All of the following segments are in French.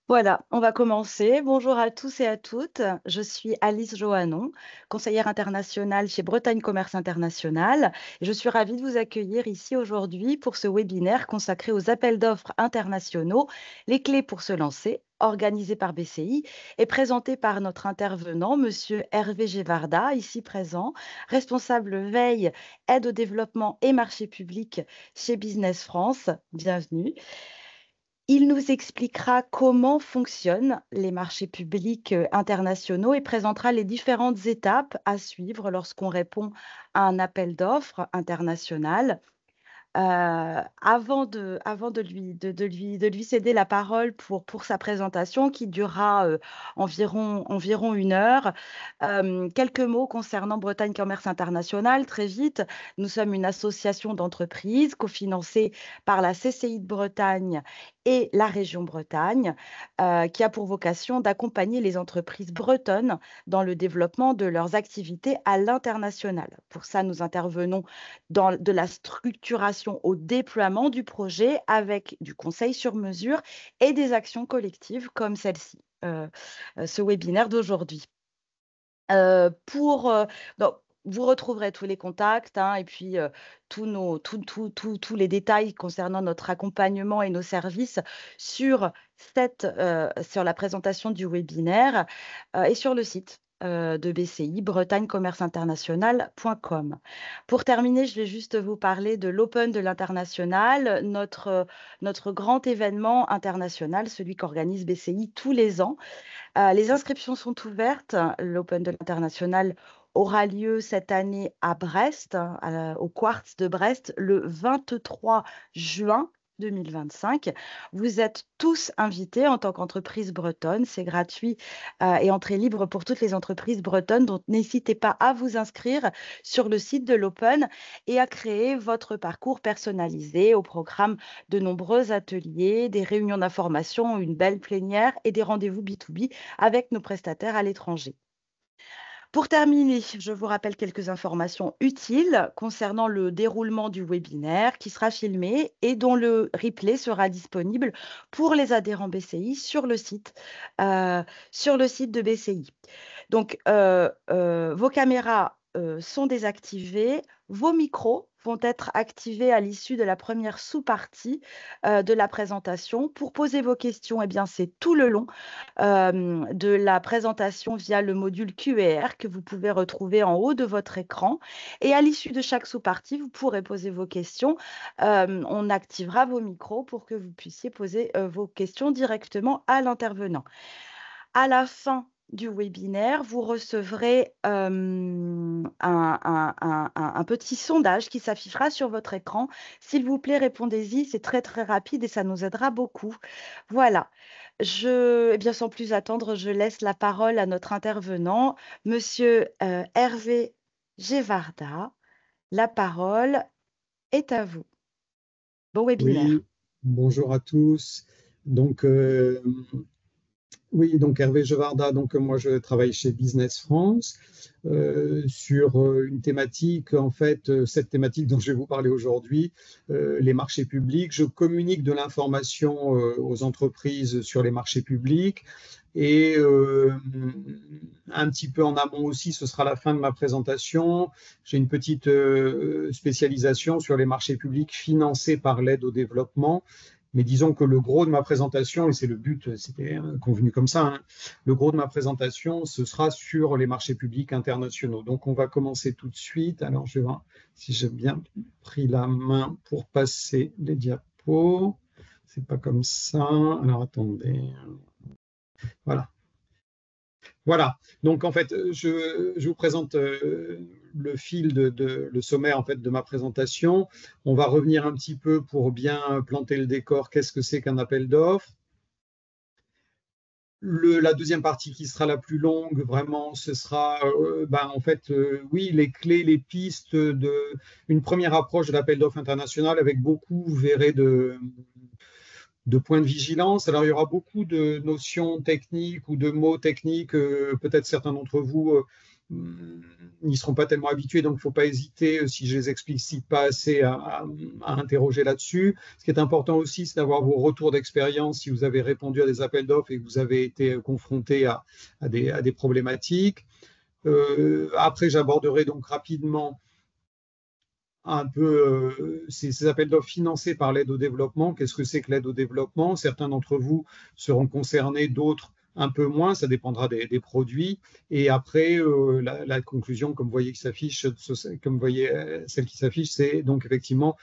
Voilà, on va commencer. Bonjour à tous et à toutes. Je suis Alice Johanon, conseillère internationale chez Bretagne Commerce International. Et je suis ravie de vous accueillir ici aujourd'hui pour ce webinaire consacré aux appels d'offres internationaux, les clés pour se lancer, organisé par BCI et présenté par notre intervenant, Monsieur Hervé Gévarda, ici présent, responsable veille, aide au développement et marché public chez Business France. Bienvenue. Il nous expliquera comment fonctionnent les marchés publics internationaux et présentera les différentes étapes à suivre lorsqu'on répond à un appel d'offres international. Avant de lui céder la parole pour sa présentation qui durera environ 1 heure, quelques mots concernant Bretagne Commerce International. Très vite, nous sommes une association d'entreprises cofinancée par la CCI de Bretagne et la région Bretagne, qui a pour vocation d'accompagner les entreprises bretonnes dans le développement de leurs activités à l'international. Pour ça, nous intervenons de la structuration au déploiement du projet avec du conseil sur mesure et des actions collectives comme celle-ci, ce webinaire d'aujourd'hui. Donc, vous retrouverez tous les contacts hein, et puis tous les détails concernant notre accompagnement et nos services sur la présentation du webinaire et sur le site de BCI, bretagneCommerceInternational.com. Pour terminer, je vais juste vous parler de l'Open de l'International, notre grand événement international, celui qu'organise BCI tous les ans. Les inscriptions sont ouvertes. L'Open de l'International aura lieu cette année à Brest, au Quartz de Brest, le 23 juin 2025. Vous êtes tous invités en tant qu'entreprise bretonne. C'est gratuit et entrée libre pour toutes les entreprises bretonnes. Donc, n'hésitez pas à vous inscrire sur le site de l'Open et à créer votre parcours personnalisé au programme de nombreux ateliers, des réunions d'information, une belle plénière et des rendez-vous B2B avec nos prestataires à l'étranger. Pour terminer, je vous rappelle quelques informations utiles concernant le déroulement du webinaire qui sera filmé et dont le replay sera disponible pour les adhérents BCI euh, sur le site de BCI. Donc, vos caméras sont désactivées, vos micros vont être activés à l'issue de la première sous-partie de la présentation. Pour poser vos questions, eh bien, c'est tout le long de la présentation via le module QR que vous pouvez retrouver en haut de votre écran. Et à l'issue de chaque sous-partie, vous pourrez poser vos questions. On activera vos micros pour que vous puissiez poser vos questions directement à l'intervenant. À la fin du webinaire, vous recevrez un petit sondage qui s'affichera sur votre écran. S'il vous plaît, répondez-y, c'est très très rapide et ça nous aidera beaucoup. Voilà. Eh bien, sans plus attendre, je laisse la parole à notre intervenant, Monsieur Hervé Gévarda. La parole est à vous. Bon webinaire. Oui, bonjour à tous. Donc, oui, donc Hervé Gevarda, donc moi je travaille chez Business France sur une thématique, en fait, cette thématique dont je vais vous parler aujourd'hui, les marchés publics. Je communique de l'information aux entreprises sur les marchés publics et un petit peu en amont aussi, ce sera la fin de ma présentation. J'ai une petite spécialisation sur les marchés publics financés par l'aide au développement. Mais disons que le gros de ma présentation, et c'est le but, c'était convenu comme ça, hein, le gros de ma présentation, ce sera sur les marchés publics internationaux. Donc, on va commencer tout de suite. Alors, je vais voir si j'ai bien pris la main pour passer les diapos. C'est pas comme ça. Alors, attendez. Voilà. Voilà. Donc, en fait, je vous présente le fil le sommaire en fait de ma présentation. On va revenir un petit peu pour bien planter le décor. Qu'est-ce que c'est qu'un appel d'offres? La deuxième partie qui sera la plus longue, vraiment, ce sera en fait, oui, les clés, les pistes une première approche de l'appel d'offres international avec beaucoup, vous verrez, de points de vigilance. Alors, il y aura beaucoup de notions techniques ou de mots techniques. Peut-être certains d'entre vous n'y seront pas tellement habitués, donc il ne faut pas hésiter, si je les explicite pas assez, à interroger là-dessus. Ce qui est important aussi, c'est d'avoir vos retours d'expérience si vous avez répondu à des appels d'offres et que vous avez été confronté à des problématiques. Après, j'aborderai donc rapidement un peu ces appels d'offres financés par l'aide au développement. Qu'est-ce que c'est que l'aide au développement? Certains d'entre vous seront concernés, d'autres un peu moins, ça dépendra des produits. Et après, la conclusion, comme vous voyez, qui s'affiche, comme vous voyez, celle qui s'affiche, c'est donc effectivement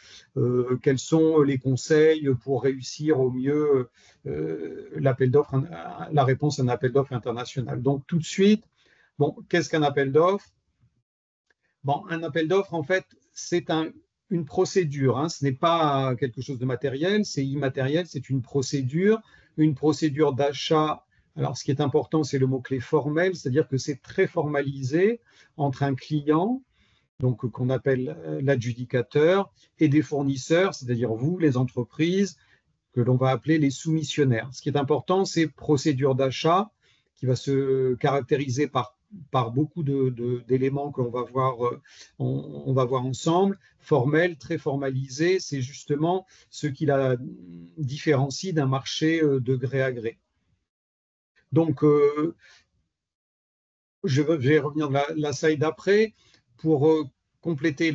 quels sont les conseils pour réussir au mieux l'appel d'offres, la réponse à un appel d'offres international. Donc tout de suite, bon, qu'est-ce qu'un appel d'offres? Bon, un appel d'offres, en fait, c'est une procédure, hein. Ce n'est pas quelque chose de matériel, c'est immatériel, c'est une procédure d'achat. Alors, ce qui est important, c'est le mot-clé formel, c'est-à-dire que c'est très formalisé entre un client, donc qu'on appelle l'adjudicateur, et des fournisseurs, c'est-à-dire vous, les entreprises, que l'on va appeler les soumissionnaires. Ce qui est important, c'est procédure d'achat qui va se caractériser par beaucoup d'éléments qu'on va voir, on va voir ensemble. Formel, très formalisé, c'est justement ce qui la différencie d'un marché de gré à gré. Donc, je vais revenir de la slide d'après pour compléter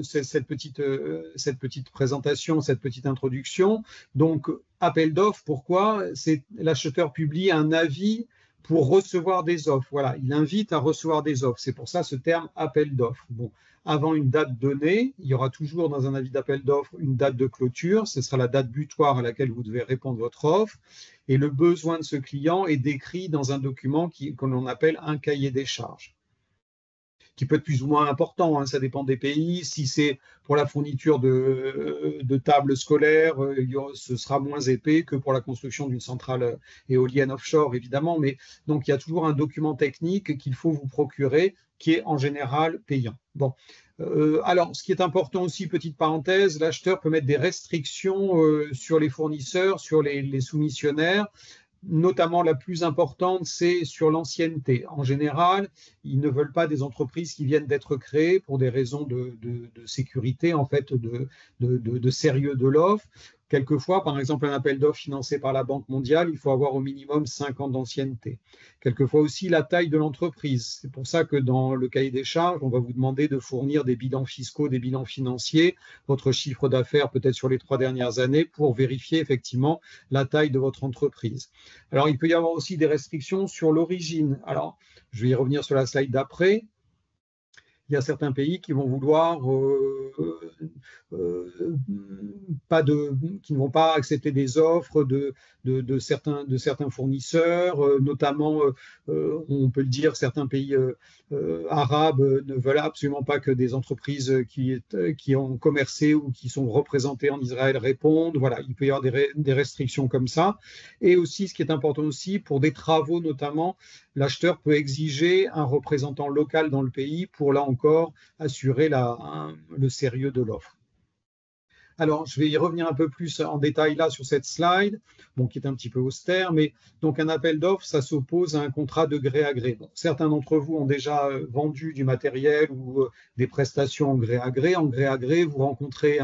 cette petite présentation, cette petite introduction. Donc, appel d'offres, pourquoi? C'est l'acheteur publie un avis pour recevoir des offres. Voilà, il invite à recevoir des offres. C'est pour ça ce terme appel d'offres. Bon, avant une date donnée, il y aura toujours dans un avis d'appel d'offres une date de clôture. Ce sera la date butoir à laquelle vous devez répondre votre offre. Et le besoin de ce client est décrit dans un document que l'on appelle un cahier des charges, qui peut être plus ou moins important, hein, ça dépend des pays. Si c'est pour la fourniture de tables scolaires, ce sera moins épais que pour la construction d'une centrale éolienne offshore, évidemment. Mais donc, il y a toujours un document technique qu'il faut vous procurer, qui est en général payant. Bon. Alors, ce qui est important aussi, petite parenthèse, l'acheteur peut mettre des restrictions sur les fournisseurs, sur les soumissionnaires. Notamment, la plus importante, c'est sur l'ancienneté. En général, ils ne veulent pas des entreprises qui viennent d'être créées pour des raisons de sécurité, en fait, de sérieux de l'offre. Quelquefois, par exemple, un appel d'offres financé par la Banque mondiale, il faut avoir au minimum 5 ans d'ancienneté. Quelquefois aussi la taille de l'entreprise. C'est pour ça que dans le cahier des charges, on va vous demander de fournir des bilans fiscaux, des bilans financiers, votre chiffre d'affaires peut-être sur les 3 dernières années pour vérifier effectivement la taille de votre entreprise. Alors, il peut y avoir aussi des restrictions sur l'origine. Alors, je vais y revenir sur la slide d'après. Il y a certains pays qui vont vouloir qui ne vont pas accepter des offres de certains fournisseurs, notamment, on peut le dire, certains pays arabes ne veulent absolument pas que des entreprises qui ont commercé ou qui sont représentées en Israël répondent. Voilà, il peut y avoir des restrictions comme ça. Et aussi, ce qui est important aussi, pour des travaux notamment, l'acheteur peut exiger un représentant local dans le pays pour, là encore, assurer le sérieux de l'offre. Alors, je vais y revenir un peu plus en détail là sur cette slide, bon, qui est un petit peu austère, mais donc un appel d'offres, ça s'oppose à un contrat de gré à gré. Bon, certains d'entre vous ont déjà vendu du matériel ou des prestations en gré à gré. En gré à gré, vous rencontrez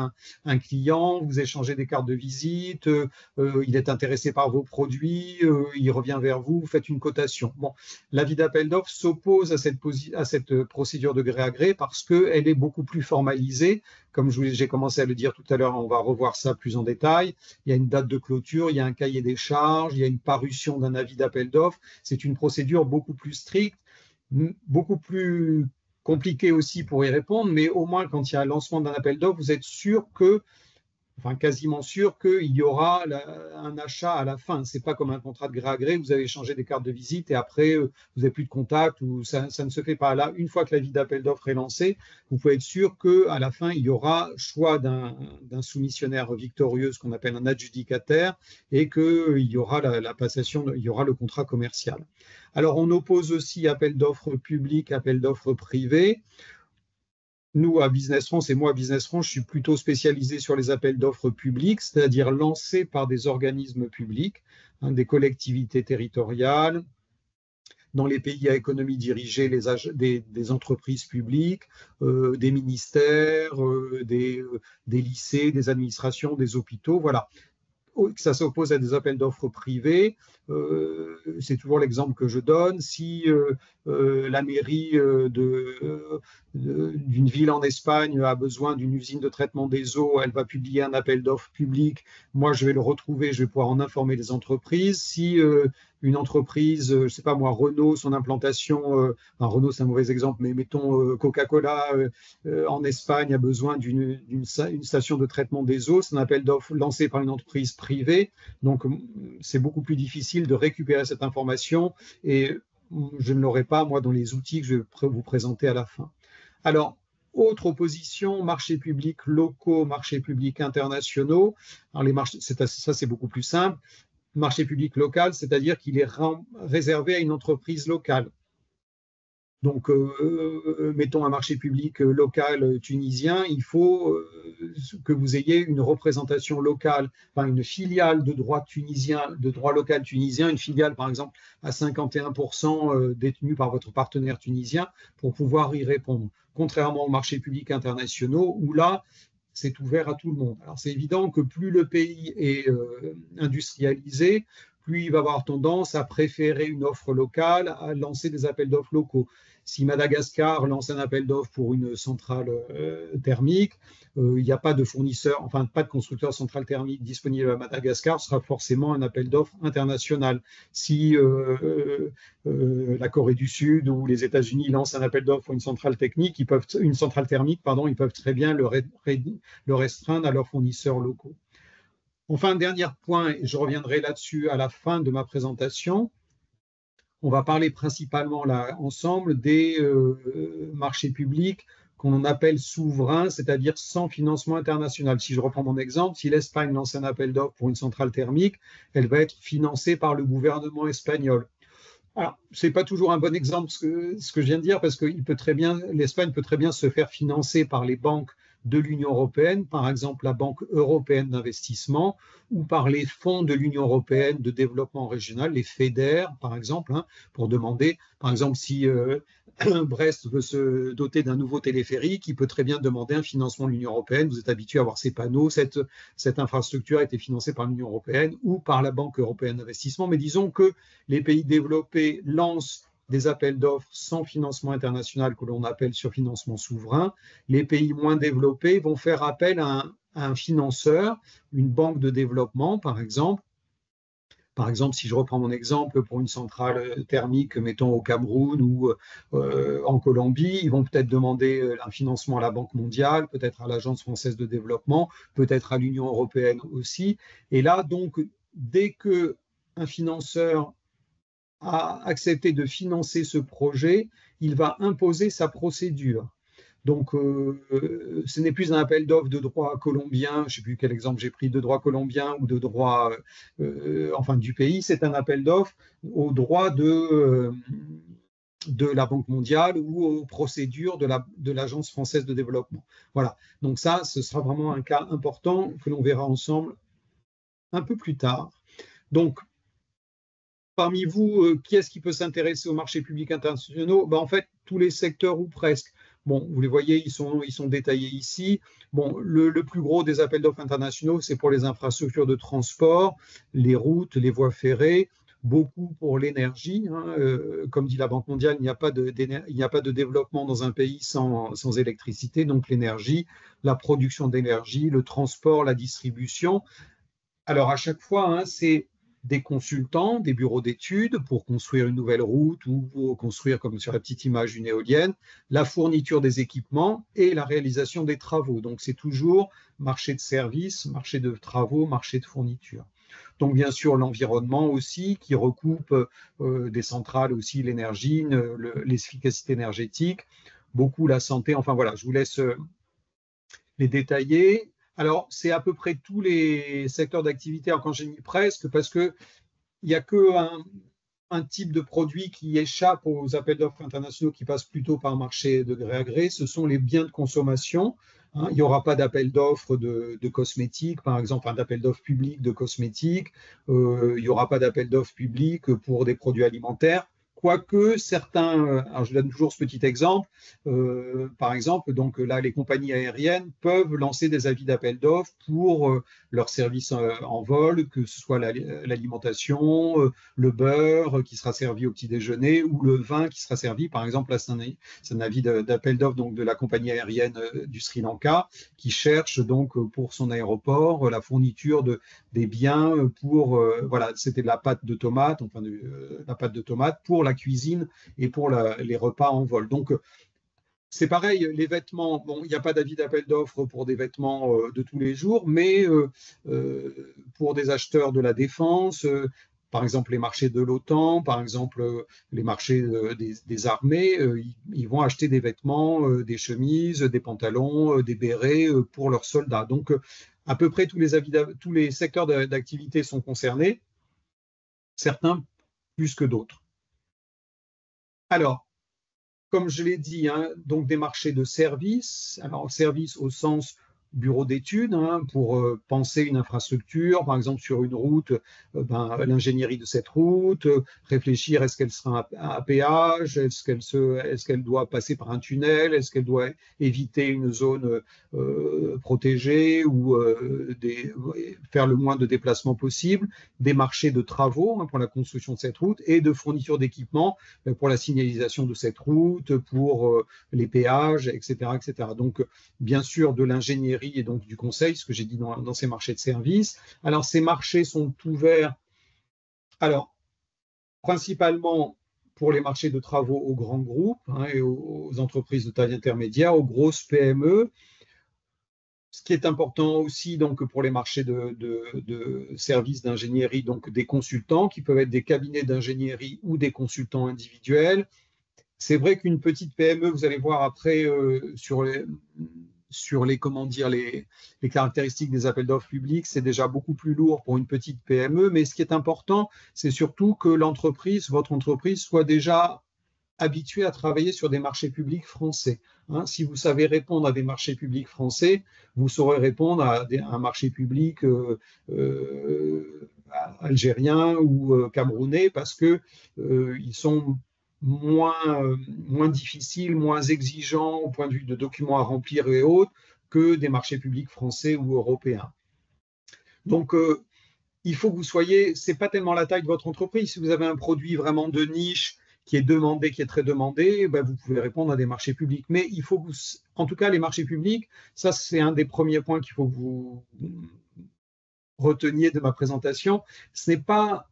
un client, vous échangez des cartes de visite, il est intéressé par vos produits, il revient vers vous, vous faites une cotation. Bon, l'avis d'appel d'offres s'oppose à cette procédure de gré à gré parce qu'elle est beaucoup plus formalisée. Comme j'ai commencé à le dire tout à l'heure, on va revoir ça plus en détail. Il y a une date de clôture, il y a un cahier des charges, il y a une parution d'un avis d'appel d'offres. C'est une procédure beaucoup plus stricte, beaucoup plus compliquée aussi pour y répondre, mais au moins quand il y a un lancement d'un appel d'offres, vous êtes sûr que, enfin quasiment sûr qu'il y aura un achat à la fin. Ce n'est pas comme un contrat de gré à gré, vous avez échangé des cartes de visite et après vous n'avez plus de contact ou ça ne se fait pas. Là, une fois que l'avis d'appel d'offres est lancé, vous pouvez être sûr qu'à la fin, il y aura choix d'un soumissionnaire victorieux, ce qu'on appelle un adjudicataire, et qu'il y aura la passation, il y aura le contrat commercial. Alors, on oppose aussi appel d'offres public, appel d'offres privé. Nous, à Business France, et moi à Business France, je suis plutôt spécialisé sur les appels d'offres publics, c'est-à-dire lancés par des organismes publics, des collectivités territoriales, dans les pays à économie dirigée, des entreprises publiques, des ministères, des lycées, des administrations, des hôpitaux, voilà. Ça s'oppose à des appels d'offres privés. C'est toujours l'exemple que je donne. Si la mairie d'une ville en Espagne a besoin d'une usine de traitement des eaux, elle va publier un appel d'offres public. Moi, je vais le retrouver, je vais pouvoir en informer les entreprises. Si une entreprise, je ne sais pas moi, Renault, son implantation, Renault c'est un mauvais exemple, mais mettons Coca-Cola en Espagne a besoin d'une station de traitement des eaux, c'est un appel d'offres lancé par une entreprise privée, donc c'est beaucoup plus difficile de récupérer cette information et je ne l'aurai pas moi dans les outils que je vais vous présenter à la fin. Alors, autre opposition, marchés publics locaux, marchés publics internationaux. Alors les marchés, ça c'est beaucoup plus simple. Marché public local, c'est-à-dire qu'il est réservé à une entreprise locale. Donc, mettons un marché public local tunisien, il faut que vous ayez une représentation locale, enfin une filiale de droit tunisien, de droit local tunisien, une filiale par exemple à 51% détenue par votre partenaire tunisien pour pouvoir y répondre. Contrairement aux marchés publics internationaux où là, c'est ouvert à tout le monde. Alors c'est évident que plus le pays est industrialisé, plus il va avoir tendance à préférer une offre locale, à lancer des appels d'offres locaux. Si Madagascar lance un appel d'offres pour une centrale thermique, il n'y a pas de fournisseur, enfin pas de constructeur centrale thermique disponible à Madagascar, ce sera forcément un appel d'offres international. Si la Corée du Sud ou les États-Unis lancent un appel d'offres pour une centrale thermique, ils peuvent très bien le restreindre à leurs fournisseurs locaux. Enfin, dernier point, et je reviendrai là-dessus à la fin de ma présentation. On va parler principalement là ensemble des marchés publics qu'on appelle souverains, c'est-à-dire sans financement international. Si je reprends mon exemple, si l'Espagne lance un appel d'offres pour une centrale thermique, elle va être financée par le gouvernement espagnol. Alors, ce n'est pas toujours un bon exemple ce que je viens de dire, parce que l'Espagne peut très bien se faire financer par les banques de l'Union européenne, par exemple la Banque européenne d'investissement, ou par les fonds de l'Union européenne de développement régional, les FEDER, par exemple, pour demander, par exemple, si Brest veut se doter d'un nouveau téléphérique, il peut très bien demander un financement de l'Union européenne. Vous êtes habitué à voir ces panneaux, cette infrastructure a été financée par l'Union européenne ou par la Banque européenne d'investissement, mais disons que les pays développés lancent des appels d'offres sans financement international que l'on appelle sur financement souverain. Les pays moins développés vont faire appel à un financeur, une banque de développement par exemple. Par exemple, si je reprends mon exemple pour une centrale thermique, mettons au Cameroun ou en Colombie, ils vont peut-être demander un financement à la Banque mondiale, peut-être à l'Agence française de développement, peut-être à l'Union européenne aussi. Et là, donc, dès qu'un financeur a accepté de financer ce projet, il va imposer sa procédure. Donc, ce n'est plus un appel d'offres de droit colombien, je ne sais plus quel exemple j'ai pris, de droit colombien ou de droit du pays, c'est un appel d'offres au droit de la Banque mondiale ou aux procédures de l'Agence française de développement. Voilà, donc ça, ce sera vraiment un cas important que l'on verra ensemble un peu plus tard. Donc, parmi vous, qui est-ce qui peut s'intéresser aux marchés publics internationaux? En fait, tous les secteurs ou presque. Bon, vous les voyez, ils sont détaillés ici. Bon, le plus gros des appels d'offres internationaux, c'est pour les infrastructures de transport, les routes, les voies ferrées, beaucoup pour l'énergie. Comme dit la Banque mondiale, il n'y a pas de développement dans un pays sans électricité. Donc l'énergie, la production d'énergie, le transport, la distribution. Alors à chaque fois, c'est des consultants, des bureaux d'études pour construire une nouvelle route ou pour construire, comme sur la petite image, une éolienne, la fourniture des équipements et la réalisation des travaux. Donc, c'est toujours marché de services, marché de travaux, marché de fourniture. Donc, bien sûr, l'environnement aussi, qui recoupe des centrales aussi, l'énergie, l'efficacité énergétique, beaucoup la santé. Enfin, voilà, je vous laisse les détailler. Alors, c'est à peu près tous les secteurs d'activité, quand j'ai mis presque, parce qu'il n'y a qu'un type de produit qui échappe aux appels d'offres internationaux qui passent plutôt par marché de gré à gré, ce sont les biens de consommation. Il n'y aura pas d'appel d'offres de cosmétiques, par exemple, d'appel d'offres public de cosmétiques. Il n'y aura pas d'appel d'offres public pour des produits alimentaires. Quoique certains, alors je donne toujours ce petit exemple, par exemple, donc là, les compagnies aériennes peuvent lancer des avis d'appel d'offres pour leurs services en vol, que ce soit l'alimentation, le beurre qui sera servi au petit déjeuner ou le vin qui sera servi. Par exemple, là, c'est un avis d'appel d'offres donc de la compagnie aérienne du Sri Lanka qui cherche donc pour son aéroport la fourniture des biens pour, voilà, c'était de la pâte de tomate, enfin la pâte de tomate pour la cuisine et pour les repas en vol. Donc, c'est pareil, les vêtements, bon, il n'y a pas d'avis d'appel d'offres pour des vêtements de tous les jours, mais pour des acheteurs de la défense, par exemple les marchés de l'OTAN, par exemple les marchés des armées, ils vont acheter des vêtements, des chemises, des pantalons, des bérets pour leurs soldats. Donc, à peu près tous les secteurs d'activité sont concernés, certains plus que d'autres. Alors, comme je l'ai dit, hein, donc des marchés de services, alors services au sens bureau d'études, hein, pour penser une infrastructure, par exemple sur une route, l'ingénierie de cette route, réfléchir est-ce qu'elle sera à péage, est-ce qu'elle doit passer par un tunnel, est-ce qu'elle doit éviter une zone protégée ou faire le moins de déplacements possible, des marchés de travaux hein, pour la construction de cette route et de fourniture d'équipements pour la signalisation de cette route, pour les péages, etc., etc. Donc, bien sûr, de l'ingénierie et donc du conseil, ce que j'ai dit dans ces marchés de services. Alors, ces marchés sont ouverts, alors, principalement pour les marchés de travaux aux grands groupes hein, et aux entreprises de taille intermédiaire, aux grosses PME. Ce qui est important aussi donc, pour les marchés de services d'ingénierie, donc des consultants qui peuvent être des cabinets d'ingénierie ou des consultants individuels. C'est vrai qu'une petite PME, vous allez voir après sur les, comment dire, les caractéristiques des appels d'offres publics, c'est déjà beaucoup plus lourd pour une petite PME. Mais ce qui est important, c'est surtout que votre entreprise, soit déjà habituée à travailler sur des marchés publics français. Hein, si vous savez répondre à des marchés publics français, vous saurez répondre à un marché public algérien ou camerounais parce que ils sont moins difficiles, moins exigeants au point de vue de documents à remplir et autres que des marchés publics français ou européens. Donc, il faut que vous soyez, c'est pas tellement la taille de votre entreprise. Si vous avez un produit vraiment de niche qui est demandé, qui est très demandé, ben vous pouvez répondre à des marchés publics. Mais il faut que vous, en tout cas, les marchés publics, ça c'est un des premiers points qu'il faut que vous reteniez de ma présentation. Ce n'est pas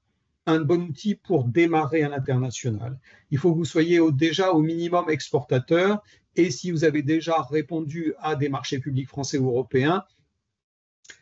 un bon outil pour démarrer à l'international. Il faut que vous soyez déjà au minimum exportateur et si vous avez déjà répondu à des marchés publics français ou européens,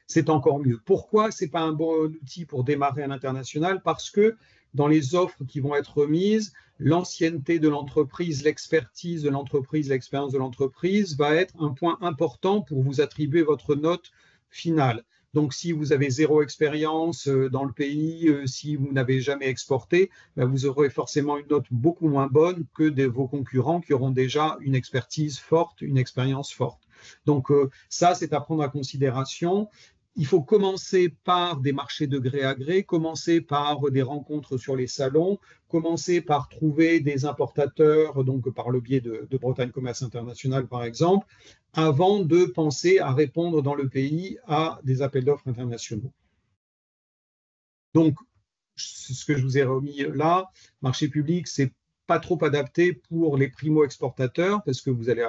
c'est encore mieux. Pourquoi ce n'est pas un bon outil pour démarrer à l'international? Parce que dans les offres qui vont être remises, l'ancienneté de l'entreprise, l'expertise de l'entreprise, l'expérience de l'entreprise va être un point important pour vous attribuer votre note finale. Donc, si vous avez zéro expérience dans le pays, si vous n'avez jamais exporté, ben vous aurez forcément une note beaucoup moins bonne que vos concurrents qui auront déjà une expertise forte, une expérience forte. Donc, ça, c'est à prendre en considération. Il faut commencer par des marchés de gré à gré, commencer par des rencontres sur les salons, commencer par trouver des importateurs, donc par le biais de Bretagne Commerce International par exemple, avant de penser à répondre dans le pays à des appels d'offres internationaux. Donc, ce que je vous ai remis là, marché public, c'est pas trop adapté pour les primo-exportateurs parce que vous allez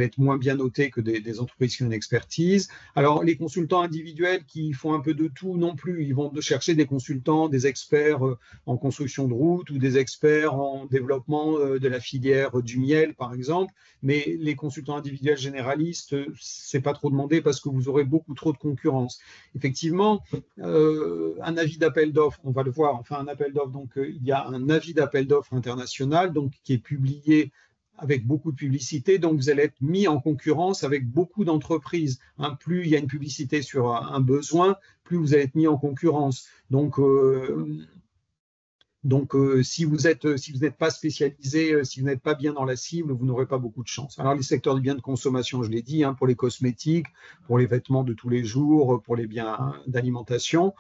être moins bien noté que des entreprises qui ont une expertise. Alors, les consultants individuels qui font un peu de tout non plus, ils vont chercher des consultants, des experts en construction de route ou des experts en développement de la filière du miel, par exemple. Mais les consultants individuels généralistes, c'est pas trop demandé parce que vous aurez beaucoup trop de concurrence. Effectivement, un avis d'appel d'offres, on va le voir, enfin un appel d'offres, donc il y a un avis d'appel d'offres international donc, qui est publié avec beaucoup de publicité, donc vous allez être mis en concurrence avec beaucoup d'entreprises. Hein, plus il y a une publicité sur un besoin, plus vous allez être mis en concurrence. Donc si vous n'êtes pas spécialisé, si vous n'êtes pas bien dans la cible, vous n'aurez pas beaucoup de chance. Alors, les secteurs des biens de consommation, je l'ai dit, hein, pour les cosmétiques, pour les vêtements de tous les jours, pour les biens d'alimentation.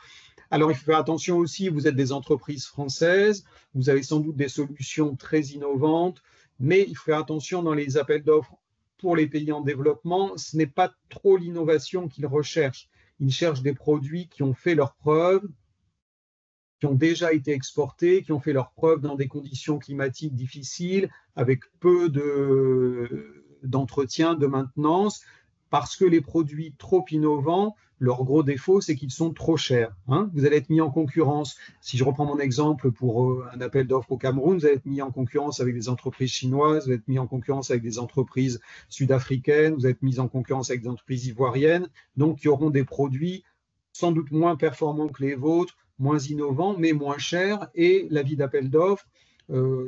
Alors, il faut faire attention aussi, vous êtes des entreprises françaises, vous avez sans doute des solutions très innovantes, mais il faut faire attention dans les appels d'offres pour les pays en développement, ce n'est pas trop l'innovation qu'ils recherchent. Ils cherchent des produits qui ont fait leurs preuves, qui ont déjà été exportés, qui ont fait leurs preuves dans des conditions climatiques difficiles, avec peu d'entretien, de maintenance, parce que les produits trop innovants, leur gros défaut, c'est qu'ils sont trop chers. Hein. Vous allez être mis en concurrence. Si je reprends mon exemple pour un appel d'offres au Cameroun, vous allez être mis en concurrence avec des entreprises chinoises, vous allez être mis en concurrence avec des entreprises sud-africaines, vous allez être mis en concurrence avec des entreprises ivoiriennes, donc qui auront des produits sans doute moins performants que les vôtres, moins innovants, mais moins chers. Et l'avis d'appel d'offres,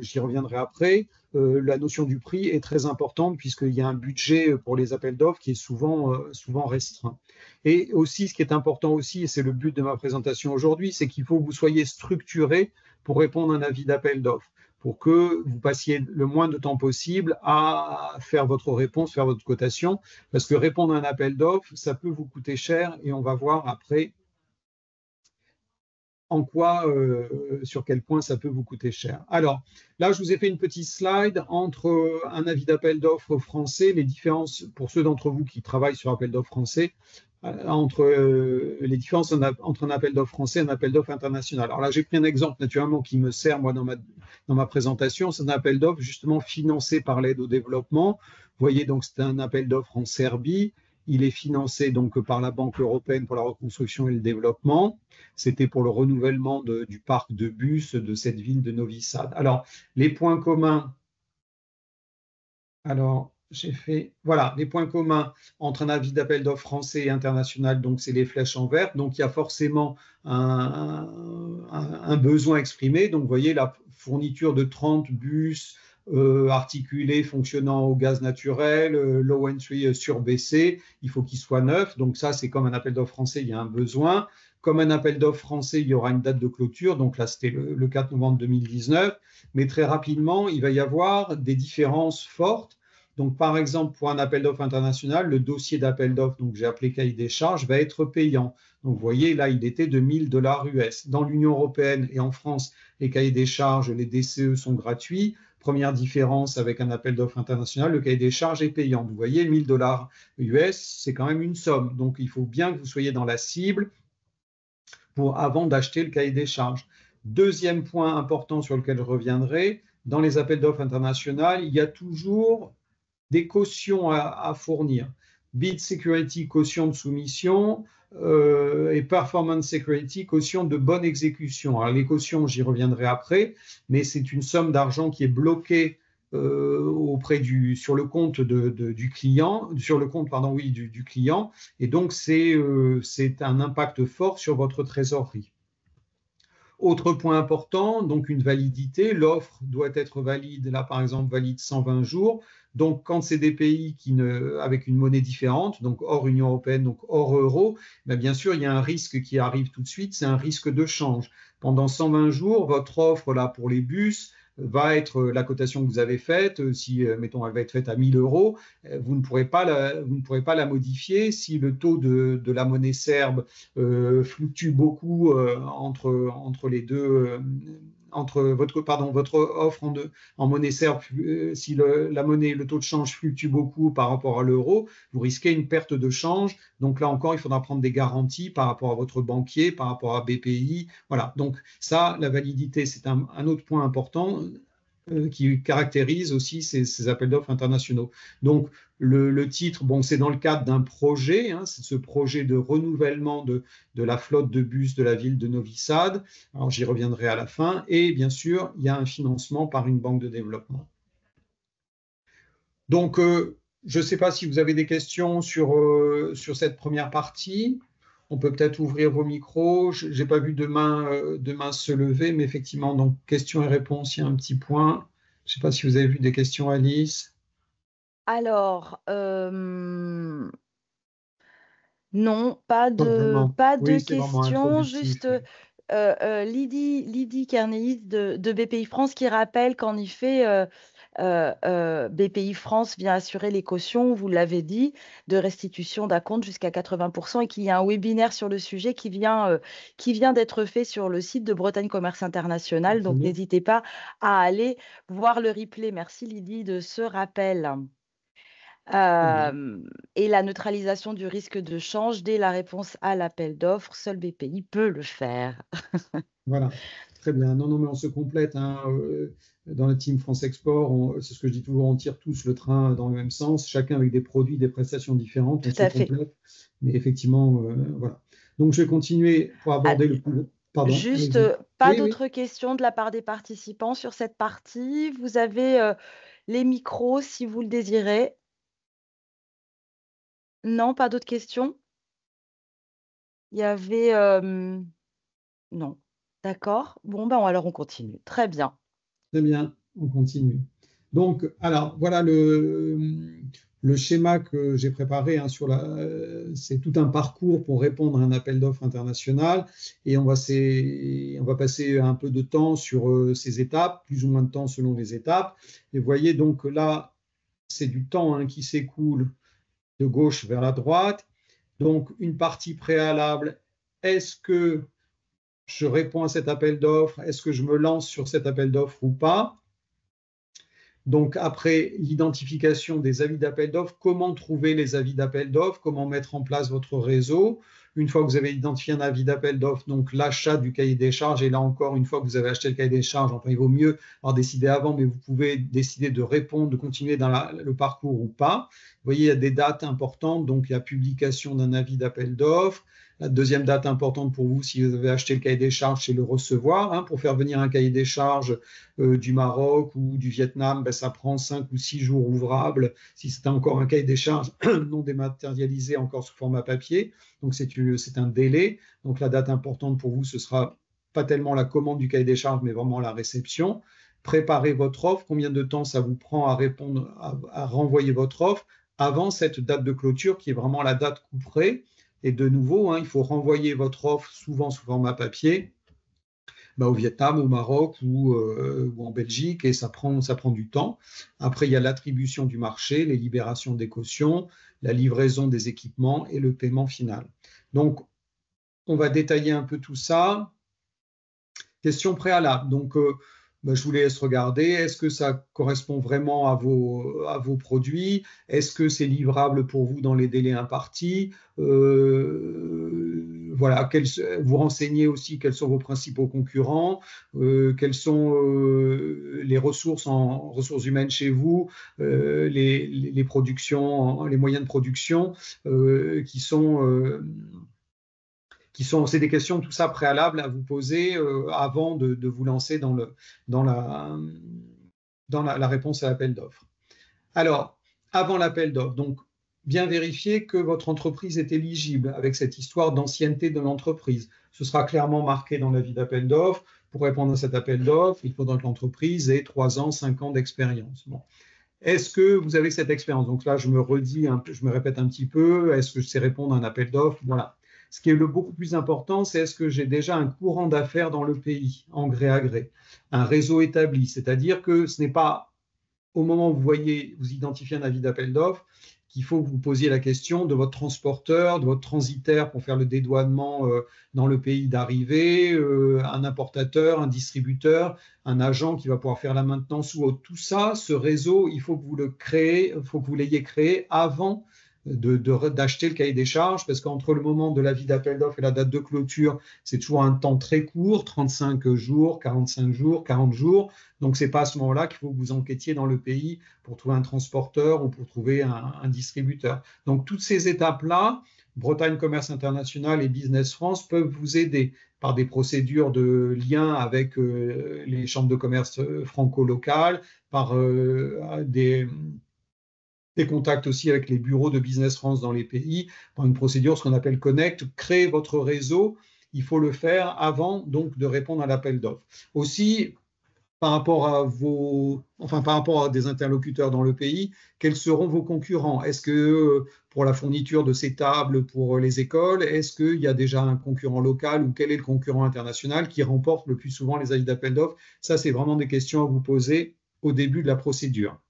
j'y reviendrai après, la notion du prix est très importante puisqu'il y a un budget pour les appels d'offres qui est souvent restreint. Et aussi, ce qui est important aussi, et c'est le but de ma présentation aujourd'hui, c'est qu'il faut que vous soyez structuré pour répondre à un avis d'appel d'offres, pour que vous passiez le moins de temps possible à faire votre réponse, faire votre cotation, parce que répondre à un appel d'offres, ça peut vous coûter cher et on va voir après en quoi, sur quel point ça peut vous coûter cher. Alors, là, je vous ai fait une petite slide entre un avis d'appel d'offres français, les différences, pour ceux d'entre vous qui travaillent sur appel d'offres français, entre les différences entre un appel d'offres français et un appel d'offres international. Alors là, j'ai pris un exemple naturellement qui me sert, moi, dans ma présentation. C'est un appel d'offres justement financé par l'aide au développement. Vous voyez, donc, c'est un appel d'offres en Serbie. Il est financé donc par la Banque européenne pour la reconstruction et le développement. C'était pour le renouvellement du parc de bus de cette ville de Novi Sad. Alors, les points communs. Alors, voilà, les points communs entre un avis d'appel d'offres français et international, donc c'est les flèches en vert. Donc, il y a forcément un besoin exprimé. Donc, vous voyez, la fourniture de 30 bus articulés fonctionnant au gaz naturel, low entry surbaissé, il faut qu'il soit neuf. Donc, ça, c'est comme un appel d'offres français, il y a un besoin. Comme un appel d'offres français, il y aura une date de clôture. Donc là, c'était le 4 novembre 2019. Mais très rapidement, il va y avoir des différences fortes. Donc, par exemple, pour un appel d'offres international, le dossier d'appel d'offres, donc j'ai appelé cahier des charges, va être payant. Donc, vous voyez, là, il était de 1000 dollars US. Dans l'Union européenne et en France, les cahiers des charges, les DCE sont gratuits. Première différence avec un appel d'offres international, le cahier des charges est payant. Vous voyez, 1000 dollars US, c'est quand même une somme. Donc, il faut bien que vous soyez dans la cible avant d'acheter le cahier des charges. Deuxième point important sur lequel je reviendrai, dans les appels d'offres internationaux, il y a toujours des cautions à fournir. Bid Security, caution de soumission, et Performance Security, caution de bonne exécution. Alors les cautions, j'y reviendrai après, mais c'est une somme d'argent qui est bloquée sur le compte du client, sur le compte, pardon, oui, du client, et donc c'est un impact fort sur votre trésorerie. Autre point important, donc une validité, l'offre doit être valide, là par exemple valide 120 jours, donc quand c'est des pays avec une monnaie différente, donc hors Union européenne, donc hors euro, bien sûr il y a un risque qui arrive tout de suite, c'est un risque de change. Pendant 120 jours, votre offre là pour les bus va être la cotation que vous avez faite, si mettons elle va être faite à 1000 euros, vous ne pourrez pas la modifier si le taux de la monnaie serbe fluctue beaucoup entre les deux, entre votre offre en monnaie serbe, si le taux de change fluctue beaucoup par rapport à l'euro, vous risquez une perte de change. Donc là encore, il faudra prendre des garanties par rapport à votre banquier, par rapport à BPI. Voilà, donc ça, la validité, c'est un autre point important qui caractérise aussi ces appels d'offres internationaux. Donc, le titre, bon, c'est dans le cadre d'un projet, hein, c'est ce projet de renouvellement de la flotte de bus de la ville de Novi Sad. Alors, j'y reviendrai à la fin. Et bien sûr, il y a un financement par une banque de développement. Donc, je ne sais pas si vous avez des questions sur cette première partie. On peut peut-être ouvrir vos micros. Je n'ai pas vu de main se lever, mais effectivement, donc questions et réponses, il y a un petit point. Je ne sais pas si vous avez vu des questions, Alice. Alors, non, pas de Oui, c'est vraiment questions, introductif. juste Lydie Kernéis de BPI France qui rappelle qu'en effet, BPI France vient assurer les cautions, vous l'avez dit, de restitution d'acompte jusqu'à 80% et qu'il y a un webinaire sur le sujet qui vient d'être fait sur le site de Bretagne Commerce International. Très Donc, bien. n'hésitez pas à aller voir le replay. Merci Lydie de ce rappel. Très bien. Et la neutralisation du risque de change dès la réponse à l'appel d'offres, seul BPI peut le faire. Voilà, très bien. Non, non, mais on se complète, hein. Dans la team France Export, c'est ce que je dis toujours, on tire tous le train dans le même sens, chacun avec des produits, des prestations différentes, on Tout se à fait. complète. Mais effectivement, voilà. Donc, je vais continuer pour Ah, aborder le plus. Pardon, juste, allez-y. pas Oui, oui. d'autres questions de la part des participants sur cette partie. Vous avez les micros si vous le désirez. Non, pas d'autres questions? Il y avait... non. D'accord. Bon, ben alors on continue. Très bien. Très bien, on continue. Donc, alors, voilà le schéma que j'ai préparé, hein, c'est tout un parcours pour répondre à un appel d'offres international. Et on va passer un peu de temps sur ces étapes, plus ou moins de temps selon les étapes. Et vous voyez, donc là, c'est du temps, hein, qui s'écoule de gauche vers la droite. Donc, une partie préalable, est-ce que je réponds à cet appel d'offres? Est-ce que je me lance sur cet appel d'offres ou pas? Donc après l'identification des avis d'appel d'offres, comment trouver les avis d'appel d'offres, comment mettre en place votre réseau. Une fois que vous avez identifié un avis d'appel d'offres, donc l'achat du cahier des charges, et là encore, une fois que vous avez acheté le cahier des charges, enfin il vaut mieux avoir décidé avant, mais vous pouvez décider de répondre, de continuer dans le parcours ou pas. Vous voyez, il y a des dates importantes, donc il y a publication d'un avis d'appel d'offres. La deuxième date importante pour vous, si vous avez acheté le cahier des charges, c'est le recevoir, hein. Pour faire venir un cahier des charges du Maroc ou du Vietnam, ben, ça prend 5 ou 6 jours ouvrables si c'est encore un cahier des charges non dématérialisé, encore sous format papier. Donc c'est un délai. Donc la date importante pour vous, ce sera pas tellement la commande du cahier des charges, mais vraiment la réception. Préparez votre offre. Combien de temps ça vous prend à répondre, à renvoyer votre offre avant cette date de clôture qui est vraiment la date couperée. Et de nouveau, hein, il faut renvoyer votre offre souvent sous format papier, au Vietnam, au Maroc ou en Belgique, et ça prend du temps. Après, il y a l'attribution du marché, les libérations des cautions, la livraison des équipements et le paiement final. Donc, on va détailler un peu tout ça. Question préalable. Donc, je vous laisse regarder. Est-ce que ça correspond vraiment à vos produits? Est-ce que c'est livrable pour vous dans les délais impartis? Voilà, vous renseignez aussi quels sont vos principaux concurrents, quelles sont les ressources en ressources humaines chez vous, les productions, les moyens de production c'est des questions, tout ça, préalables à vous poser avant de vous lancer dans la réponse à l'appel d'offres. Alors, avant l'appel d'offres, donc, bien vérifier que votre entreprise est éligible avec cette histoire d'ancienneté de l'entreprise. Ce sera clairement marqué dans l'avis d'appel d'offres. Pour répondre à cet appel d'offres, il faudra que l'entreprise ait 3 ans, 5 ans d'expérience. Bon. Est-ce que vous avez cette expérience? Donc là, je me répète un petit peu. Est-ce que je sais répondre à un appel d'offres? Voilà. Ce qui est beaucoup plus important, c'est est-ce que j'ai déjà un courant d'affaires dans le pays, en gré à gré, un réseau établi. C'est-à-dire que ce n'est pas au moment où vous identifiez un avis d'appel d'offres qu'il faut que vous posiez la question de votre transporteur, de votre transitaire pour faire le dédouanement dans le pays d'arrivée, un importateur, un distributeur, un agent qui va pouvoir faire la maintenance ou autre. Tout ça, ce réseau, il faut que vous le créez, il faut que vous l'ayez créé avant d'acheter le cahier des charges, parce qu'entre le moment de l'avis d'appel d'offres et la date de clôture, c'est toujours un temps très court, 35 jours, 45 jours, 40 jours. Donc, ce n'est pas à ce moment-là qu'il faut que vous enquêtiez dans le pays pour trouver un transporteur ou pour trouver un distributeur. Donc, toutes ces étapes-là, Bretagne Commerce International et Business France peuvent vous aider par des procédures de lien avec les chambres de commerce franco-locales, par des contacts aussi avec les bureaux de Business France dans les pays, par une procédure, ce qu'on appelle Connect, créer votre réseau. Il faut le faire avant donc de répondre à l'appel d'offres. Aussi, par rapport à des interlocuteurs dans le pays, quels seront vos concurrents? Est-ce que pour la fourniture de ces tables pour les écoles, est-ce qu'il y a déjà un concurrent local ou quel est le concurrent international qui remporte le plus souvent les avis d'appel d'offres? Ça, c'est vraiment des questions à vous poser au début de la procédure.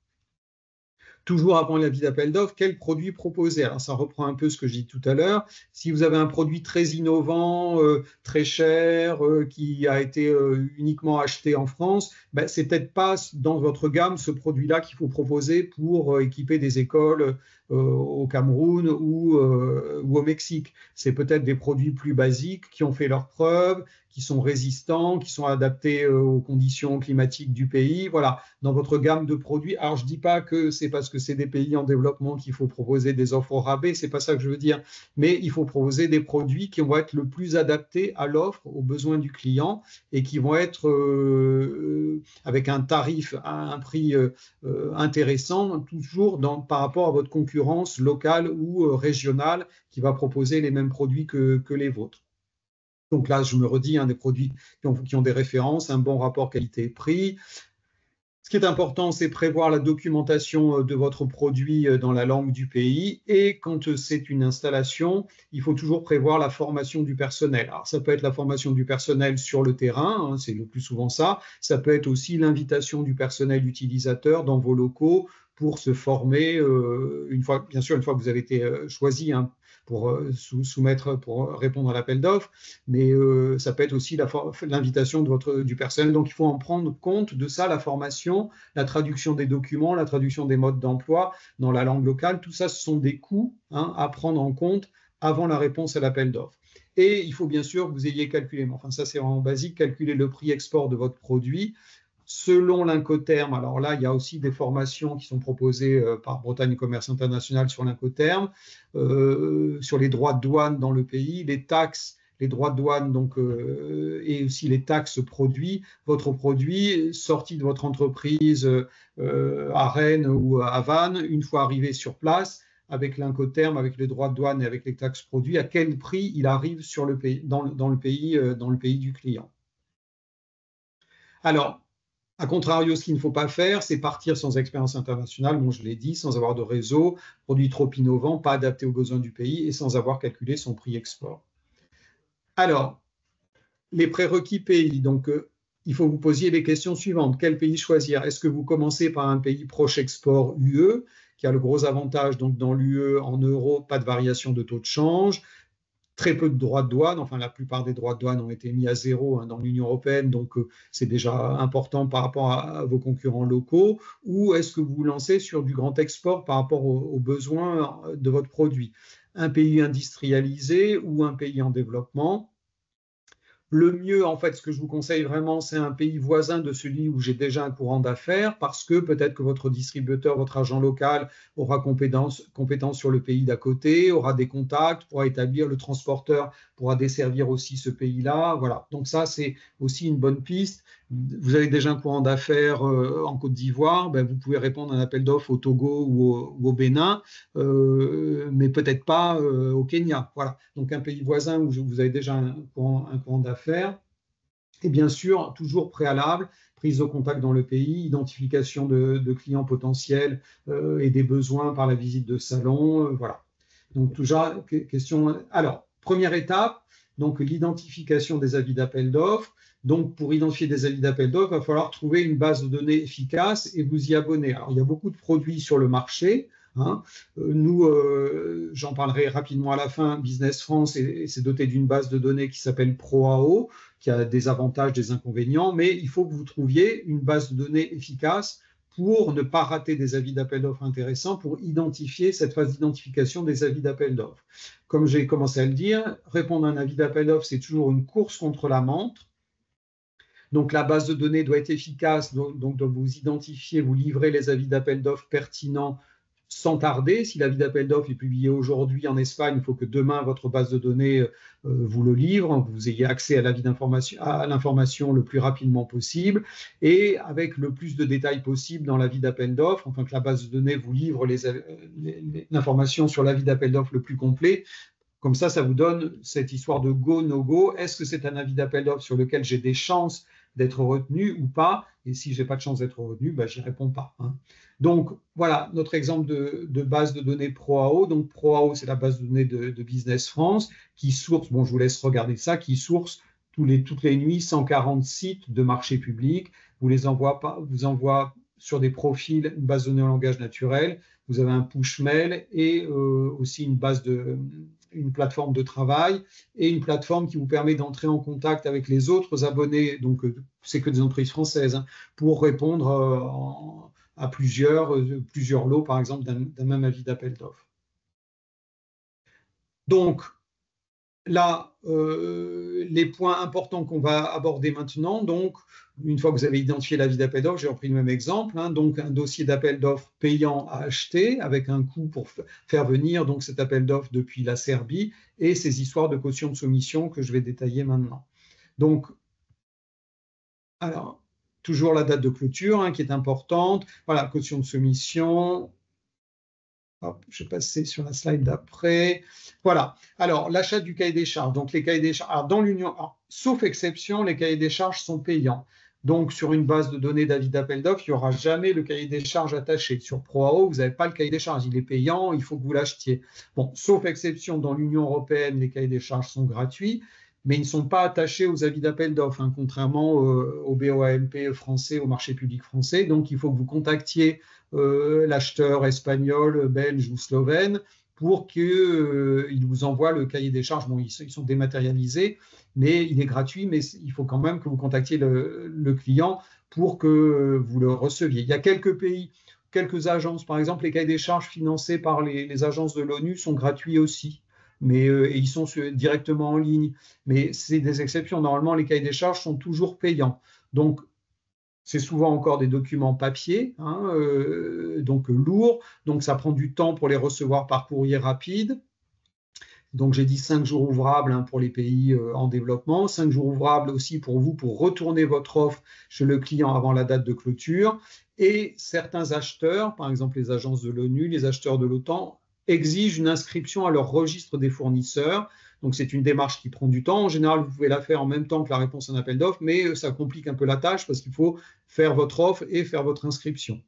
Toujours avant l'avis d'appel d'offres, quel produit proposer? Alors, ça reprend un peu ce que j'ai dit tout à l'heure. Si vous avez un produit très innovant, très cher, qui a été uniquement acheté en France, ben, c'est peut-être pas dans votre gamme ce produit-là qu'il faut proposer pour équiper des écoles au Cameroun ou au Mexique. C'est peut-être des produits plus basiques qui ont fait leurs preuves, qui sont résistants, qui sont adaptés aux conditions climatiques du pays. Voilà, dans votre gamme de produits. Alors, je ne dis pas que c'est parce que c'est des pays en développement qu'il faut proposer des offres au rabais, c'est pas ça que je veux dire, mais il faut proposer des produits qui vont être le plus adaptés à l'offre, aux besoins du client et qui vont être avec un tarif, un prix intéressant, toujours par rapport à votre concurrence locale ou régionale qui va proposer les mêmes produits que les vôtres. Donc là, je me redis, des produits qui ont des références, un bon rapport qualité-prix. Ce qui est important, c'est prévoir la documentation de votre produit dans la langue du pays. Et quand c'est une installation, il faut toujours prévoir la formation du personnel. Alors, ça peut être la formation du personnel sur le terrain, c'est le plus souvent ça. Ça peut être aussi l'invitation du personnel utilisateur dans vos locaux pour se former, bien sûr, une fois que vous avez été choisi pour soumettre, pour répondre à l'appel d'offres, mais ça peut être aussi l'invitation du personnel. Donc, il faut en prendre compte de ça, la formation, la traduction des documents, la traduction des modes d'emploi dans la langue locale. Tout ça, ce sont des coûts à prendre en compte avant la réponse à l'appel d'offres. Et il faut bien sûr que vous ayez calculé, mais enfin ça c'est vraiment basique, calculer le prix export de votre produit selon l'Incoterm. Alors là, il y a aussi des formations qui sont proposées par Bretagne Commerce International sur l'Incoterm, sur les droits de douane dans le pays, les taxes, les droits de douane donc, et aussi les taxes produits. Votre produit sorti de votre entreprise à Rennes ou à Vannes, une fois arrivé sur place, avec l'Incoterm, avec les droits de douane et avec les taxes produits, à quel prix il arrive sur le pays, dans le pays du client. Alors, a contrario, ce qu'il ne faut pas faire, c'est partir sans expérience internationale, bon, je l'ai dit, sans avoir de réseau, produit trop innovant, pas adapté aux besoins du pays et sans avoir calculé son prix export. Alors, les prérequis pays, donc il faut vous posiez les questions suivantes. Quel pays choisir? Est-ce que vous commencez par un pays proche export UE, qui a le gros avantage, donc dans l'UE, en euros, pas de variation de taux de change, très peu de droits de douane, enfin la plupart des droits de douane ont été mis à zéro dans l'Union européenne, donc c'est déjà important par rapport à vos concurrents locaux, ou est-ce que vous vous lancez sur du grand export par rapport aux besoins de votre produit? Un pays industrialisé ou un pays en développement? Le mieux, en fait, ce que je vous conseille vraiment, c'est un pays voisin de celui où j'ai déjà un courant d'affaires, parce que peut-être que votre distributeur, votre agent local aura compétence sur le pays d'à côté, aura des contacts, pourra établir, le transporteur pourra desservir aussi ce pays-là. Voilà. Donc ça, c'est aussi une bonne piste. Vous avez déjà un courant d'affaires en Côte d'Ivoire, ben vous pouvez répondre à un appel d'offres au Togo ou au Bénin, mais peut-être pas au Kenya. Voilà. Donc un pays voisin où vous avez déjà un courant d'affaires. Et bien sûr, toujours préalable, prise de contact dans le pays, identification de clients potentiels et des besoins par la visite de salon. Voilà. Donc toujours question. Alors, première étape, donc l'identification des avis d'appel d'offres. Donc, pour identifier des avis d'appel d'offres, il va falloir trouver une base de données efficace et vous y abonner. Alors, il y a beaucoup de produits sur le marché. Nous, j'en parlerai rapidement à la fin, Business France s'est doté d'une base de données qui s'appelle ProAO, qui a des avantages, des inconvénients, mais il faut que vous trouviez une base de données efficace pour ne pas rater des avis d'appel d'offres intéressants, pour identifier cette phase d'identification des avis d'appel d'offres. Comme j'ai commencé à le dire, répondre à un avis d'appel d'offres, c'est toujours une course contre la montre. Donc, la base de données doit être efficace, donc vous identifiez, vous livrez les avis d'appel d'offres pertinents sans tarder. Si l'avis d'appel d'offres est publié aujourd'hui en Espagne, il faut que demain, votre base de données vous le livre, que vous ayez accès à l'information le plus rapidement possible et avec le plus de détails possible dans l'avis d'appel d'offres, enfin que la base de données vous livre l'information sur l'avis d'appel d'offres le plus complet. Comme ça vous donne cette histoire de go, no go. Est-ce que c'est un avis d'appel d'offres sur lequel j'ai des chances d'être retenu ou pas? Et si je n'ai pas de chance d'être retenu, j'y réponds pas. Donc, voilà notre exemple de base de données ProAO. Donc, ProAO, c'est la base de données de Business France qui source, bon, je vous laisse regarder ça, qui source toutes les nuits 140 sites de marché public. Vous envoie sur des profils, une base de données en langage naturel. Vous avez un push mail et aussi une plateforme de travail et une plateforme qui vous permet d'entrer en contact avec les autres abonnés, donc c'est que des entreprises françaises, hein, pour répondre à plusieurs lots, par exemple, d'un même avis d'appel d'offres. Donc, là, les points importants qu'on va aborder maintenant, donc, une fois que vous avez identifié l'avis d'appel d'offres, j'ai repris le même exemple, hein, donc un dossier d'appel d'offres payant à acheter avec un coût pour faire venir donc, cet appel d'offres depuis la Serbie et ces histoires de caution de soumission que je vais détailler maintenant. Donc, alors, toujours la date de clôture hein, qui est importante. Voilà, caution de soumission. Hop, je vais passer sur la slide d'après. Voilà. Alors, l'achat du cahier des charges. Donc, les cahiers des charges. Alors, dans l'Union, sauf exception, les cahiers des charges sont payants. Donc, sur une base de données d'avis d'appel d'offres, il n'y aura jamais le cahier des charges attaché. Sur ProAO, vous n'avez pas le cahier des charges. Il est payant, il faut que vous l'achetiez. Bon, sauf exception, dans l'Union européenne, les cahiers des charges sont gratuits, mais ils ne sont pas attachés aux avis d'appel d'offres, hein, contrairement au BOAMP français, au marché public français. Donc, il faut que vous contactiez l'acheteur espagnol, belge ou slovène pour qu'il vous envoie le cahier des charges. Bon, ils sont dématérialisés, mais il est gratuit, mais il faut quand même que vous contactiez le client pour que vous le receviez. Il y a quelques pays, quelques agences, par exemple, les cahiers des charges financés par les agences de l'ONU sont gratuits aussi. Mais ils sont directement en ligne. Mais c'est des exceptions. Normalement, les cahiers des charges sont toujours payants. Donc, c'est souvent encore des documents papier, hein, donc lourds. Donc, ça prend du temps pour les recevoir par courrier rapide. Donc, j'ai dit 5 jours ouvrables hein, pour les pays en développement, 5 jours ouvrables aussi pour vous pour retourner votre offre chez le client avant la date de clôture. Et certains acheteurs, par exemple les agences de l'ONU, les acheteurs de l'OTAN, exigent une inscription à leur registre des fournisseurs. Donc, c'est une démarche qui prend du temps. En général, vous pouvez la faire en même temps que la réponse à un appel d'offres, mais ça complique un peu la tâche parce qu'il faut faire votre offre et faire votre inscription.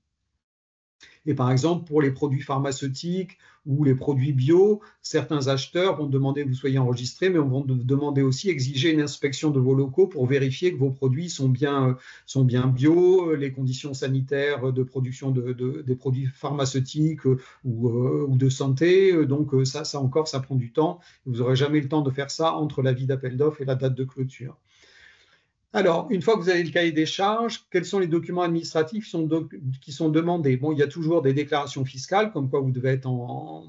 Et par exemple, pour les produits pharmaceutiques ou les produits bio, certains acheteurs vont demander que vous soyez enregistré, mais vont demander aussi, exiger une inspection de vos locaux pour vérifier que vos produits sont bien bio, les conditions sanitaires de production des produits pharmaceutiques ou de santé. Donc ça encore, ça prend du temps. Vous n'aurez jamais le temps de faire ça entre l'avis d'appel d'offres et la date de clôture. Alors, une fois que vous avez le cahier des charges, quels sont les documents administratifs qui sont demandés? Bon, il y a toujours des déclarations fiscales, comme quoi vous devez être en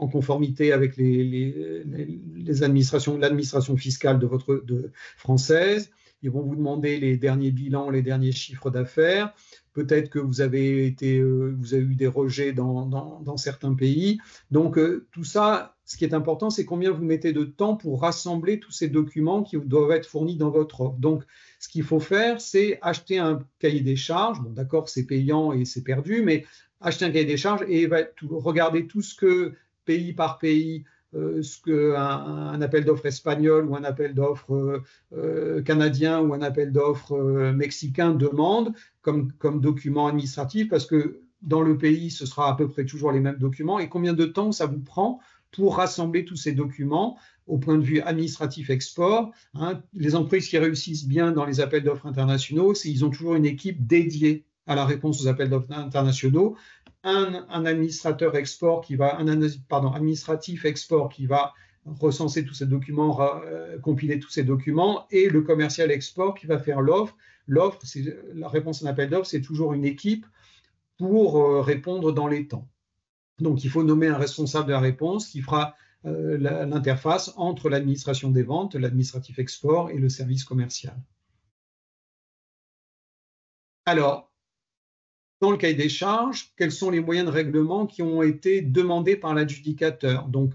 conformité avec l'administration fiscale française. Ils vont vous demander les derniers bilans, les derniers chiffres d'affaires. Peut-être que vous avez eu des rejets dans certains pays. Donc, tout ça, ce qui est important, c'est combien vous mettez de temps pour rassembler tous ces documents qui doivent être fournis dans votre offre. Donc, ce qu'il faut faire, c'est acheter un cahier des charges. Bon, d'accord, c'est payant et c'est perdu, mais acheter un cahier des charges et regarder tout ce que, pays par pays, ce qu'un appel d'offres espagnol ou un appel d'offres canadien ou un appel d'offres mexicain demande comme document administratif, parce que dans le pays, ce sera à peu près toujours les mêmes documents. Et combien de temps ça vous prend pour rassembler tous ces documents au point de vue administratif export, hein? Les entreprises qui réussissent bien dans les appels d'offres internationaux, ils ont toujours une équipe dédiée à la réponse aux appels d'offres internationaux, un administrateur export administratif export qui va recenser tous ces documents, compiler tous ces documents, et le commercial export qui va faire l'offre. L'offre, la réponse à un appel d'offres, c'est toujours une équipe pour répondre dans les temps. Donc, il faut nommer un responsable de la réponse qui fera l'interface entre l'administration des ventes, l'administratif export et le service commercial. Alors, dans le cahier des charges, quels sont les moyens de règlement qui ont été demandés par l'adjudicateur? Donc,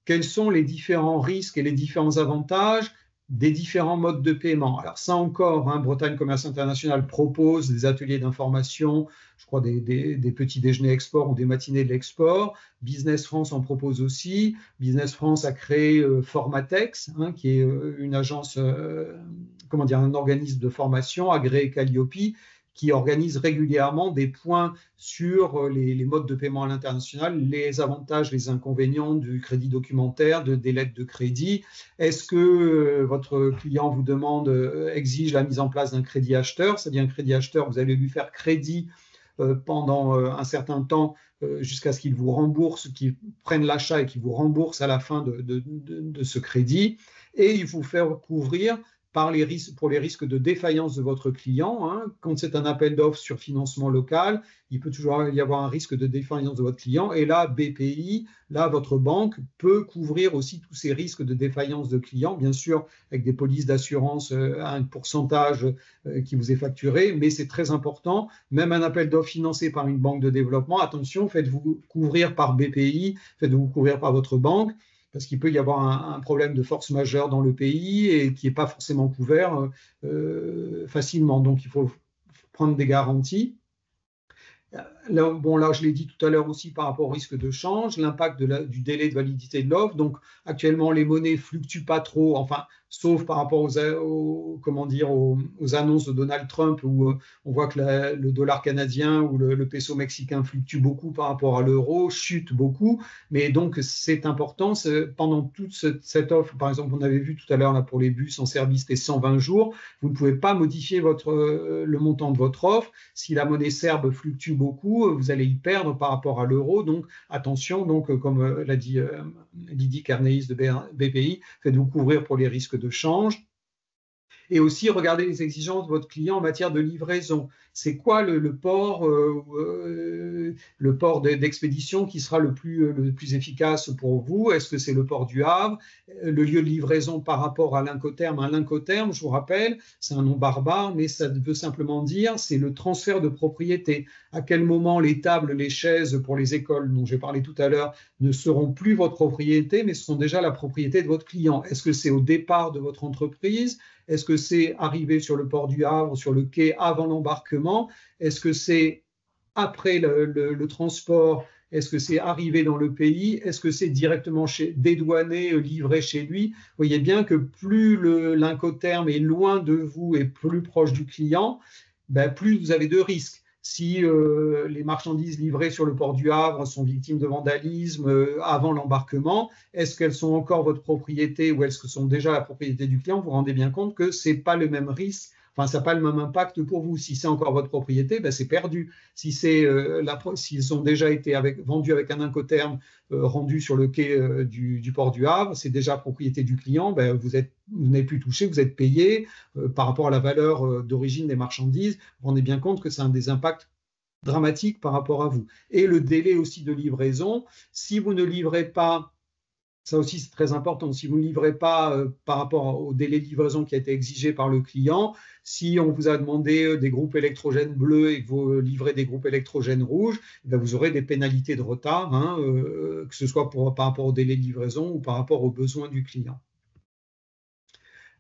quels sont les différents risques et les différents avantages des différents modes de paiement? Alors ça encore, hein, Bretagne Commerce International propose des ateliers d'information, je crois des petits déjeuners export ou des matinées de l'export. Business France en propose aussi. Business France a créé Formatex, hein, qui est une agence, un organisme de formation agréé Calliope, qui organise régulièrement des points sur les modes de paiement à l'international, les avantages, les inconvénients du crédit documentaire, des lettres de crédit. Est-ce que votre client vous exige la mise en place d'un crédit acheteur? C'est-à-dire un crédit acheteur, vous allez lui faire crédit pendant un certain temps jusqu'à ce qu'ils vous remboursent, qu'ils prennent l'achat et qu'ils vous remboursent à la fin de ce crédit. Et il faut faire couvrir pour les risques de défaillance de votre client. Hein. Quand c'est un appel d'offres sur financement local, il peut toujours y avoir un risque de défaillance de votre client. Et là, BPI, là, votre banque peut couvrir aussi tous ces risques de défaillance de clients, bien sûr, avec des polices d'assurance à un pourcentage qui vous est facturé, mais c'est très important. Même un appel d'offres financé par une banque de développement, attention, faites-vous couvrir par BPI, faites-vous couvrir par votre banque, parce qu'il peut y avoir un problème de force majeure dans le pays et qui n'est pas forcément couvert facilement. Donc, il faut prendre des garanties. Là, bon, là, je l'ai dit tout à l'heure aussi par rapport au risque de change, l'impact du délai de validité de l'offre. Donc, actuellement, les monnaies ne fluctuent pas trop, enfin, sauf par rapport comment dire, aux annonces de Donald Trump, où on voit que le dollar canadien ou le peso mexicain fluctue beaucoup par rapport à l'euro, chute beaucoup. Mais donc, c'est important, pendant toute cette offre, par exemple, on avait vu tout à l'heure là, pour les bus en service, c'était 120 jours, vous ne pouvez pas modifier le montant de votre offre. Si la monnaie serbe fluctue beaucoup, vous allez y perdre par rapport à l'euro. Donc, attention, donc, comme l'a dit Lydie Carneis de BPI, faites-vous couvrir pour les risques de change. Et aussi, regardez les exigences de votre client en matière de livraison. C'est quoi le port d'expédition qui sera le plus efficace pour vous? Est-ce que c'est le port du Havre? Le lieu de livraison par rapport à l'Incoterm. Un Incoterm, je vous rappelle, c'est un nom barbare, mais ça veut simplement dire c'est le transfert de propriété. À quel moment les tables, les chaises pour les écoles dont j'ai parlé tout à l'heure ne seront plus votre propriété, mais seront déjà la propriété de votre client? Est-ce que c'est au départ de votre entreprise? Est-ce que c'est arrivé sur le port du Havre, sur le quai avant l'embarquement? Est-ce que c'est après le transport? Est-ce que c'est arrivé dans le pays? Est-ce que c'est directement dédouané, livré chez lui? Vous voyez bien que plus l'Incoterm est loin de vous et plus proche du client, ben plus vous avez de risques. Si les marchandises livrées sur le port du Havre sont victimes de vandalisme avant l'embarquement, est-ce qu'elles sont encore votre propriété ou est-ce qu'elles sont déjà la propriété du client? Vous vous rendez bien compte que ce n'est pas le même risque, enfin, ça n'a pas le même impact pour vous. Si c'est encore votre propriété, ben, c'est perdu. Si s'ils ont déjà été vendus avec un Incoterm rendu sur le quai du port du Havre, c'est déjà propriété du client, ben, vous n'avez plus touché, vous êtes payé par rapport à la valeur d'origine des marchandises. Vous vous rendez bien compte que ça a des impacts dramatiques par rapport à vous. Et le délai aussi de livraison, si vous ne livrez pas, ça aussi c'est très important, si vous ne livrez pas par rapport au délai de livraison qui a été exigé par le client, si on vous a demandé des groupes électrogènes bleus et que vous livrez des groupes électrogènes rouges, ben vous aurez des pénalités de retard, hein, que ce soit par rapport au délai de livraison ou par rapport aux besoins du client.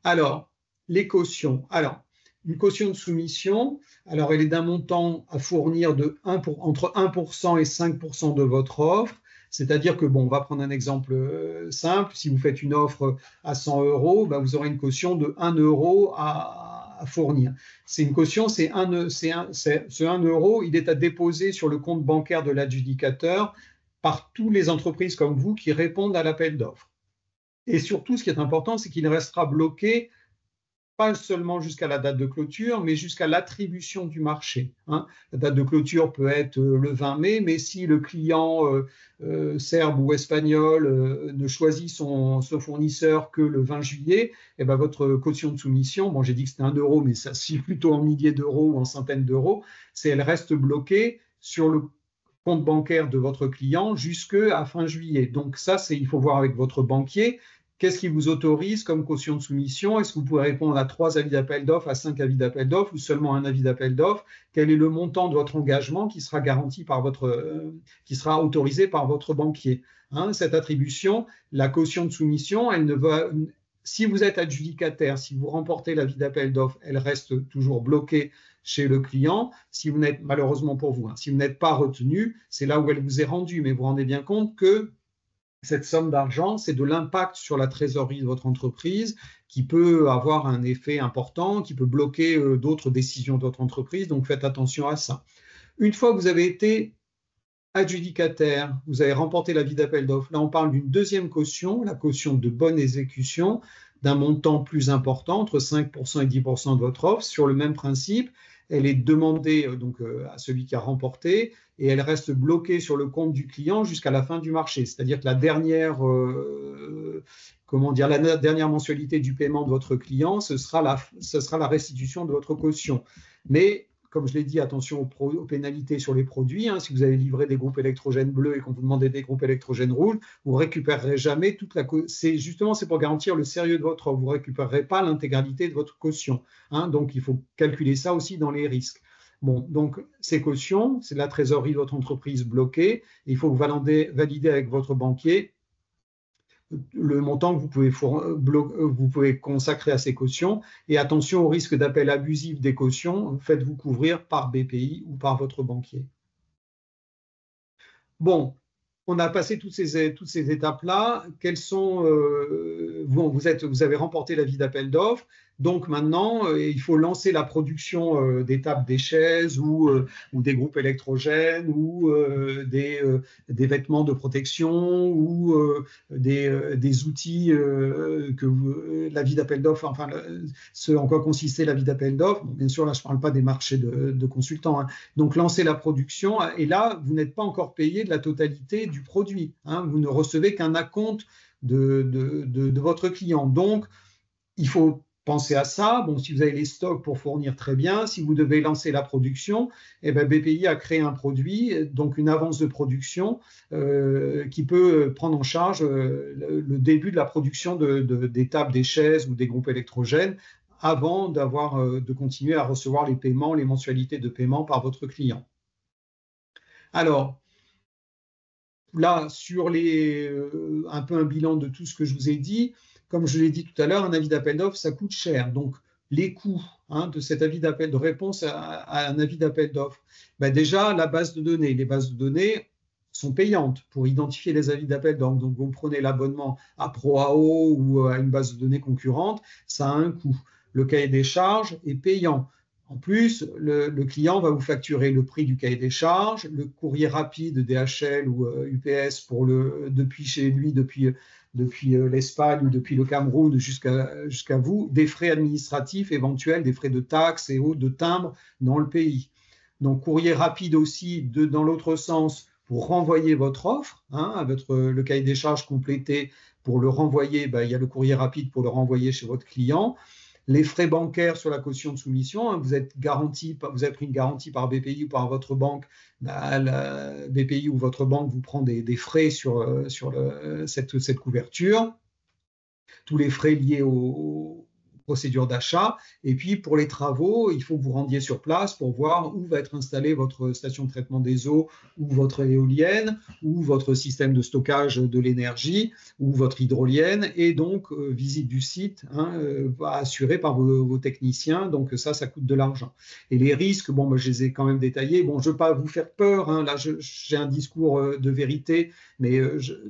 Alors, les cautions. Alors, une caution de soumission, alors elle est d'un montant à fournir entre 1% et 5% de votre offre. C'est-à-dire que, bon, on va prendre un exemple simple. Si vous faites une offre à 100 €, ben vous aurez une caution de 1 € à fournir. C'est une caution, ce 1 €, il est à déposer sur le compte bancaire de l'adjudicateur par toutes les entreprises comme vous qui répondent à l'appel d'offres. Et surtout, ce qui est important, c'est qu'il restera bloqué pas seulement jusqu'à la date de clôture, mais jusqu'à l'attribution du marché. Hein. La date de clôture peut être le 20 mai, mais si le client serbe ou espagnol ne choisit son fournisseur que le 20 juillet, eh ben votre caution de soumission, bon, j'ai dit que c'était 1 €, mais ça se chiffre plutôt en milliers d'euros ou en centaines d'euros, elle reste bloquée sur le compte bancaire de votre client jusqu'à fin juillet. Donc ça, il faut voir avec votre banquier. Qu'est-ce qui vous autorise comme caution de soumission? Est-ce que vous pouvez répondre à 3 avis d'appel d'offres, à 5 avis d'appel d'offres ou seulement un avis d'appel d'offres? Quel est le montant de votre engagement qui sera garanti qui sera autorisé par votre banquier? Hein, cette attribution, la caution de soumission, si vous êtes adjudicataire, si vous remportez l'avis d'appel d'offres, elle reste toujours bloquée chez le client. Si vous n'êtes, malheureusement pour vous, hein, si vous n'êtes pas retenu, c'est là où elle vous est rendue. Mais vous vous rendez bien compte que cette somme d'argent, c'est de l'impact sur la trésorerie de votre entreprise qui peut avoir un effet important, qui peut bloquer d'autres décisions de votre entreprise. Donc, faites attention à ça. Une fois que vous avez été adjudicataire, vous avez remporté l'avis d'appel d'offres, là, on parle d'une deuxième caution, la caution de bonne exécution, d'un montant plus important, entre 5% et 10% de votre offre, sur le même principe. elle est demandée à celui qui a remporté et elle reste bloquée sur le compte du client jusqu'à la fin du marché. C'est-à-dire que la dernière la dernière mensualité du paiement de votre client, ce sera la restitution de votre caution. Mais comme je l'ai dit, attention aux pénalités sur les produits. Hein. Si vous avez livré des groupes électrogènes bleus et qu'on vous demandait des groupes électrogènes rouges, vous ne récupérerez jamais toute la caution. C'est pour garantir le sérieux de votre offre. Vous ne récupérerez pas l'intégralité de votre caution. Hein. Donc, il faut calculer ça aussi dans les risques. Bon, donc ces cautions, c'est la trésorerie de votre entreprise bloquée. Il faut valider avec votre banquier le montant que vous pouvez consacrer à ces cautions. Et attention au risque d'appel abusif des cautions, faites-vous couvrir par BPI ou par votre banquier. Bon, on a passé toutes ces étapes-là. Vous avez remporté l'avis d'appel d'offres. Donc maintenant, il faut lancer la production d'étapes des chaises ou des groupes électrogènes ou des vêtements de protection ou des outils l'avis d'appel d'offres, enfin ce en quoi consistait l'avis d'appel d'offres. Bon, bien sûr, là, je ne parle pas des marchés de consultants. Hein. Donc, lancer la production et là, vous n'êtes pas encore payé de la totalité du produit. Hein. Vous ne recevez qu'un acompte de votre client. Donc, il faut penser à ça. Bon, si vous avez les stocks pour fournir, très bien. Si vous devez lancer la production, eh ben, BPI a créé un produit, donc une avance de production qui peut prendre en charge le début de la production des tables, des chaises ou des groupes électrogènes avant de continuer à recevoir les paiements, les mensualités de paiement par votre client. Alors, là, sur un peu un bilan de tout ce que je vous ai dit, comme je l'ai dit tout à l'heure, un avis d'appel d'offres, ça coûte cher. Donc, les coûts de cet avis d'appel, de réponse à un avis d'appel d'offres, ben déjà, la base de données. Les bases de données sont payantes pour identifier les avis d'appel d'offres. Donc, vous prenez l'abonnement à ProAO ou à une base de données concurrente, ça a un coût. Le cahier des charges est payant. En plus, le client va vous facturer le prix du cahier des charges, le courrier rapide DHL ou UPS depuis chez lui, depuis l'Espagne ou depuis le Cameroun jusqu'à vous, des frais administratifs éventuels, des frais de taxes et autres, de timbres dans le pays. Donc, courrier rapide aussi dans l'autre sens pour renvoyer votre offre, hein, le cahier des charges complété pour le renvoyer, il y a le courrier rapide pour le renvoyer chez votre client. Les frais bancaires sur la caution de soumission, hein, vous avez pris une garantie par BPI ou par votre banque, la BPI ou votre banque vous prend des frais sur cette couverture, tous les frais liés aux procédures d'achat. Et puis pour les travaux, il faut que vous rendiez sur place pour voir où va être installée votre station de traitement des eaux ou votre éolienne ou votre système de stockage de l'énergie ou votre hydrolienne, et donc visite du site assurée par vos techniciens. Donc ça coûte de l'argent. Et les risques, bon, je les ai quand même détaillés. Bon, je ne veux pas vous faire peur, hein. Là j'ai un discours de vérité, mais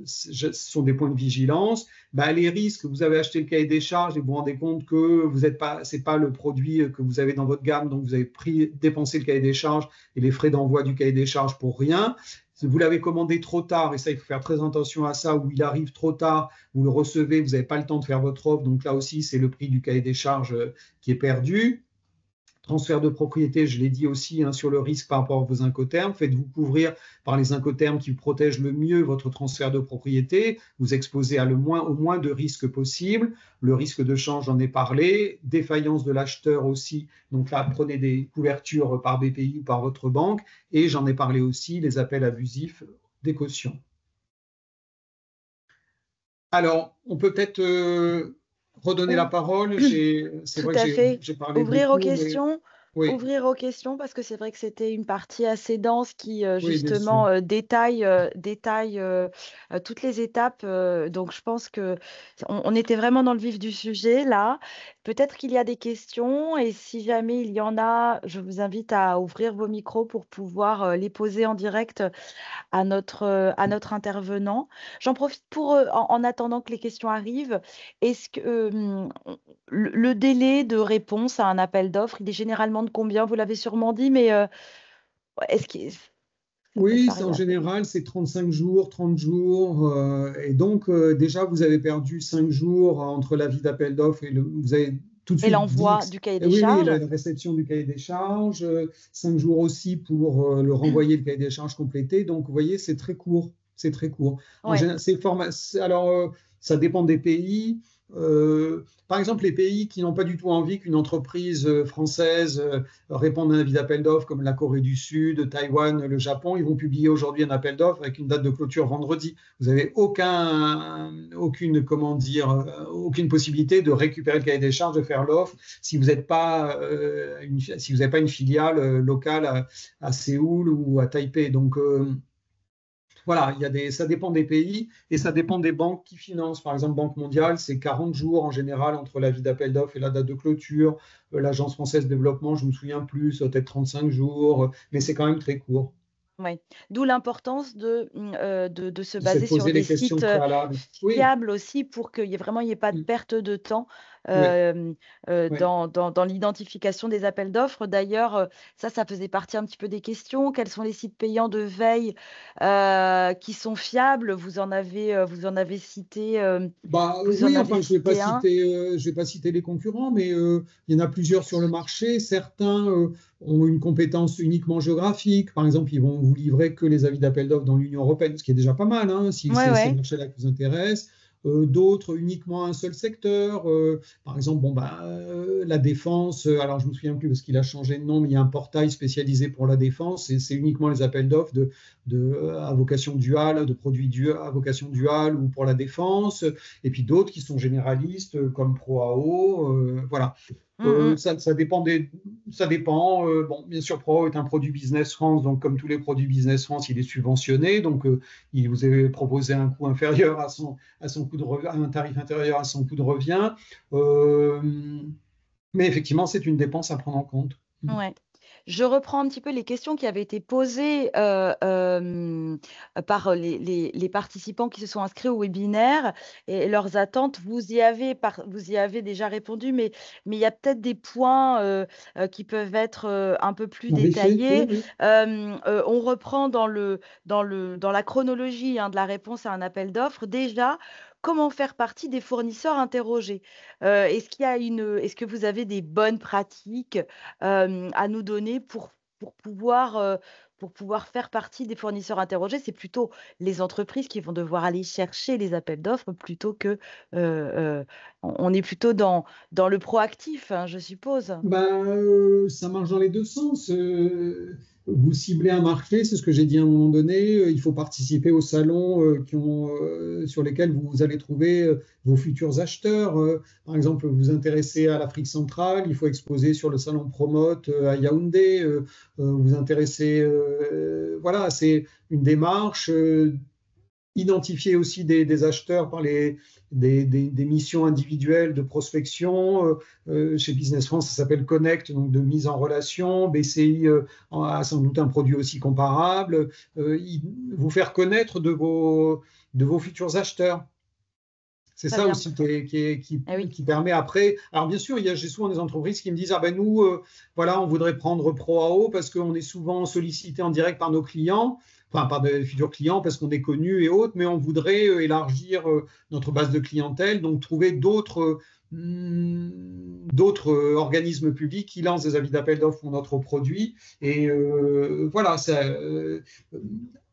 ce sont des points de vigilance. Les risques, vous avez acheté le cahier des charges et vous vous rendez compte que ce n'est pas le produit que vous avez dans votre gamme, donc vous avez dépensé le cahier des charges et les frais d'envoi du cahier des charges pour rien. Si vous l'avez commandé trop tard, et ça, il faut faire très attention à ça, ou il arrive trop tard, vous le recevez, vous n'avez pas le temps de faire votre offre, donc là aussi, c'est le prix du cahier des charges qui est perdu. Transfert de propriété, je l'ai dit aussi, hein, sur le risque par rapport à vos incoterms. Faites-vous couvrir par les incoterms qui protègent le mieux votre transfert de propriété. Vous exposez au moins de risques possibles. Le risque de change, j'en ai parlé. Défaillance de l'acheteur aussi. Donc là, prenez des couvertures par BPI ou par votre banque. Et j'en ai parlé aussi, les appels abusifs des cautions. Alors, on peut peut-être redonner la parole. C'est vrai que j'ai parlé Ouvrir beaucoup, aux questions. Oui. Ouvrir aux questions, parce que c'est vrai que c'était une partie assez dense qui justement détaille toutes les étapes. Donc je pense que on était vraiment dans le vif du sujet là. Peut-être qu'il y a des questions, et si jamais il y en a, je vous invite à ouvrir vos micros pour pouvoir les poser en direct à notre intervenant. J'en profite pour, en attendant que les questions arrivent, est-ce que le délai de réponse à un appel d'offres, il est généralement de combien? Vous l'avez sûrement dit, mais est-ce que Ça peut Oui, c'est arriver en assez vite. général, c'est 35 jours, 30 jours. Et donc, déjà, vous avez perdu 5 jours entre l'avis d'appel d'offres et vous avez tout de Et suite dit l'envoi du cahier des oui, oui, charges? la réception du cahier des charges, 5 jours aussi pour le renvoyer, le cahier des charges complété. Donc, vous voyez, c'est très court. C'est très court. En Ouais. général, alors, ça dépend des pays. Par exemple, les pays qui n'ont pas du tout envie qu'une entreprise française répondent à un avis d'appel d'offres comme la Corée du Sud, Taïwan, le Japon, ils vont publier aujourd'hui un appel d'offres avec une date de clôture vendredi. Vous n'avez aucune, comment dire, aucune possibilité de récupérer le cahier des charges, de faire l'offre si vous n'êtes pas, si vous n'avez pas une filiale locale à Séoul ou à Taipei. Donc, voilà, ça dépend des pays et ça dépend des banques qui financent. Par exemple, Banque mondiale, c'est 40 jours en général entre l'avis d'appel d'offres et la date de clôture. L'Agence française de développement, je ne me souviens plus, ça doit être 35 jours, mais c'est quand même très court. Ouais. D'où l'importance de se De se baser sur poser des les questions sites, préalables. Oui, fiables aussi pour qu'il y ait vraiment il y ait pas de perte de temps, oui, hem, oui. dans l'identification des appels d'offres. D'ailleurs, ça faisait partie un petit peu des questions. Quels sont les sites payants de veille, qui sont fiables? Vous en avez cité, Bah, vous en oui, avez enfin, cité un. je vais pas citer les concurrents, mais il y en a plusieurs sur le marché. Certains ont une compétence uniquement géographique. Par exemple, ils vont vous livrer que les avis d'appel d'offres dans l'Union européenne, ce qui est déjà pas mal, hein, si Ouais, c'est ces ouais. marchés-là qui vous intéressent. D'autres uniquement un seul secteur. Par exemple, bon, bah, la défense, alors je me souviens plus parce qu'il a changé de nom, mais il y a un portail spécialisé pour la défense et c'est uniquement les appels d'offres à vocation duale, de produits à vocation duale ou pour la défense et puis d'autres qui sont généralistes comme ProAO. Voilà. Mmh mh. Ça dépend. Bon, bien sûr, ProAO est un produit Business France, donc comme tous les produits Business France, il est subventionné, donc il vous est proposé un coût inférieur à son coût de un tarif inférieur à son coût de revient. Euh, mais effectivement, c'est une dépense à prendre en compte. Ouais. Je reprends un petit peu les questions qui avaient été posées, par les participants qui se sont inscrits au webinaire et leurs attentes. Vous y avez déjà répondu, mais il y a peut-être des points, qui peuvent être, un peu plus Vérifier, oui, détaillés. oui. On reprend dans la chronologie, hein, de la réponse à un appel d'offres. Déjà, comment faire partie des fournisseurs interrogés? Est-ce que vous avez des bonnes pratiques, à nous donner pour pouvoir, heu, pour pouvoir faire partie des fournisseurs interrogés? C'est plutôt les entreprises qui vont devoir aller chercher les appels d'offres plutôt que, on est plutôt dans le proactif, hein, je suppose? Ben, ça marche dans les deux sens. Vous ciblez un marché, c'est ce que j'ai dit à un moment donné. Il faut participer aux salons sur lesquels vous allez trouver vos futurs acheteurs. Par exemple, vous vous intéressez à l'Afrique centrale, il faut exposer sur le salon Promote à Yaoundé. Vous vous intéressez, voilà, c'est une démarche. Identifier aussi des acheteurs par des missions individuelles de prospection. Chez Business France, ça s'appelle Connect, donc de mise en relation. BCI a sans doute un produit aussi comparable. Vous faire connaître de vos futurs acheteurs. C'est Très ça bien. aussi Eh oui. qui permet après. Alors bien sûr, j'ai souvent des entreprises qui me disent ah ben nous voilà on voudrait prendre ProAO parce qu'on est souvent sollicité en direct par nos clients, enfin par des futurs clients parce qu'on est connu et autres, mais on voudrait élargir notre base de clientèle, donc trouver d'autres organismes publics qui lancent des avis d'appel d'offres pour notre produit et voilà ça.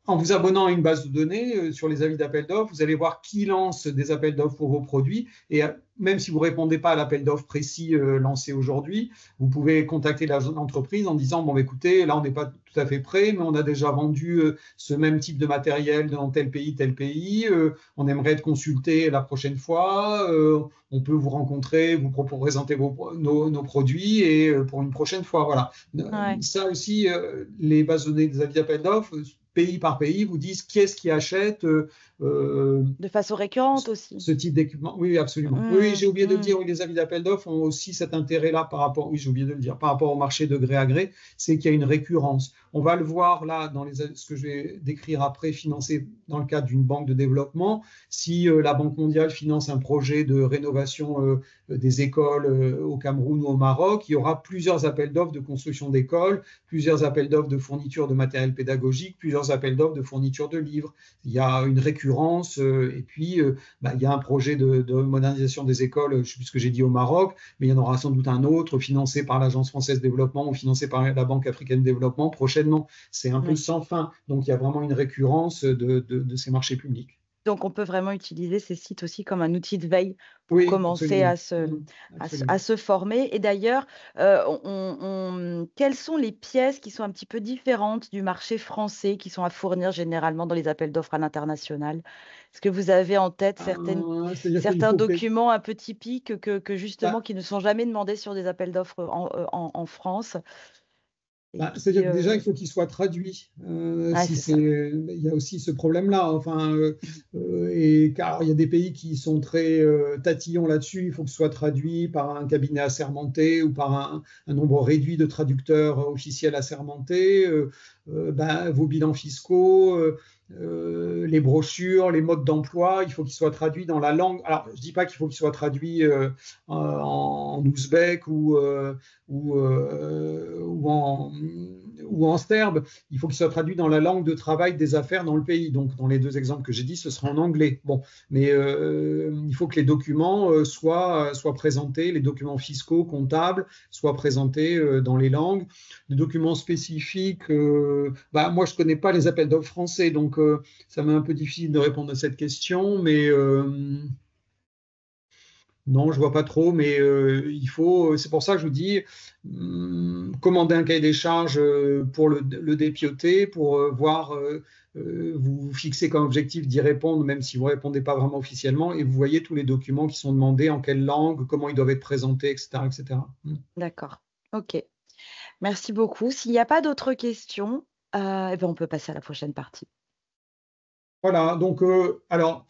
En vous abonnant à une base de données sur les avis d'appel d'offres, vous allez voir qui lance des appels d'offres pour vos produits. Et même si vous ne répondez pas à l'appel d'offres précis lancé aujourd'hui, vous pouvez contacter l'entreprise en disant, bon, écoutez, là, on n'est pas tout à fait prêt, mais on a déjà vendu ce même type de matériel dans tel pays, tel pays. On aimerait être consulté la prochaine fois. On peut vous rencontrer, vous présenter nos produits et pour une prochaine fois. Voilà. Ouais. Ça aussi, les bases de données des avis d'appel d'offres, pays par pays, vous disent qui est-ce qui achète De façon récurrente aussi. ce type d'équipement. Oui, absolument. Oui, oui, Mmh j'ai oublié de le mh. dire, oui, les avis d'appel d'offres ont aussi cet intérêt-là par rapport, oui, j'ai oublié de le dire, par rapport au marché de gré à gré, c'est qu'il y a une récurrence. On va le voir là dans ce que je vais décrire après, financé dans le cadre d'une banque de développement. Si la Banque mondiale finance un projet de rénovation des écoles au Cameroun ou au Maroc, il y aura plusieurs appels d'offres de construction d'écoles, plusieurs appels d'offres de fourniture de matériel pédagogique, plusieurs plusieurs appels d'offres de fourniture de livres. Il y a une récurrence et puis il y a un projet de modernisation des écoles, je ne sais plus ce que j'ai dit au Maroc, mais il y en aura sans doute un autre financé par l'Agence française de développement ou financé par la Banque africaine de développement prochainement. C'est un peu sans fin. Donc, il y a vraiment une récurrence de ces marchés publics. Donc, on peut vraiment utiliser ces sites aussi comme un outil de veille pour Oui, commencer absolument. à se former. Et d'ailleurs, quelles sont les pièces qui sont un petit peu différentes du marché français qui sont à fournir généralement dans les appels d'offres à l'international? Est-ce que vous avez en tête C'est-à-dire qu'il certains faut que documents un peu typiques justement bah, qui ne sont jamais demandés sur des appels d'offres en France et c'est-à-dire qui, que déjà, il faut qu'il soit traduit. c'est ça. Il y a aussi ce problème-là. Enfin, et car il y a des pays qui sont très tatillons là-dessus. Il faut que ce soit traduit par un cabinet assermenté ou par un nombre réduit de traducteurs officiels assermentés. Vos bilans fiscaux, les brochures, les modes d'emploi, il faut qu'ils soient traduits dans la langue. Alors, je ne dis pas qu'il faut qu'ils soient traduits en ouzbek ou en sterbe, il faut qu'il soit traduit dans la langue de travail des affaires dans le pays. Donc, dans les deux exemples que j'ai dit, ce sera en anglais. Bon, mais il faut que les documents soient présentés, les documents fiscaux, comptables, soient présentés dans les langues. Les documents spécifiques, moi, je ne connais pas les appels d'offres français, donc ça m'est un peu difficile de répondre à cette question, mais non, je vois pas trop, mais c'est pour ça que je vous dis, commander un cahier des charges pour le dépioter, pour voir, vous fixer comme objectif d'y répondre, même si vous ne répondez pas vraiment officiellement, et vous voyez tous les documents qui sont demandés, en quelle langue, comment ils doivent être présentés, etc., etc. D'accord. OK. Merci beaucoup. S'il n'y a pas d'autres questions, on peut passer à la prochaine partie. Voilà, donc alors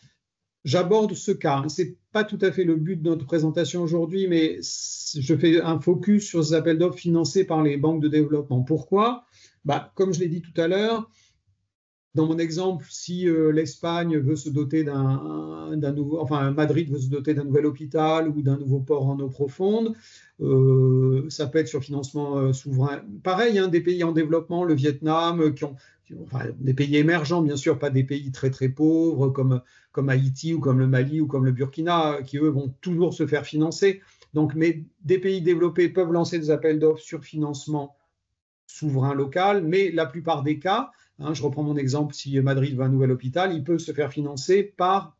j'aborde ce cas. Ce n'est pas tout à fait le but de notre présentation aujourd'hui, mais je fais un focus sur ces appels d'offres financés par les banques de développement. Pourquoi? Comme je l'ai dit tout à l'heure, dans mon exemple, si l'Espagne veut se doter d'un nouveau, enfin Madrid veut se doter d'un nouvel hôpital ou d'un nouveau port en eau profonde, ça peut être sur financement souverain. Pareil, des pays en développement, le Vietnam, des pays émergents, bien sûr, pas des pays très très pauvres comme Haïti ou comme le Mali ou comme le Burkina, qui eux vont toujours se faire financer. Donc, mais des pays développés peuvent lancer des appels d'offres sur financement souverain local, mais la plupart des cas, je reprends mon exemple, si Madrid veut un nouvel hôpital, il peut se faire financer par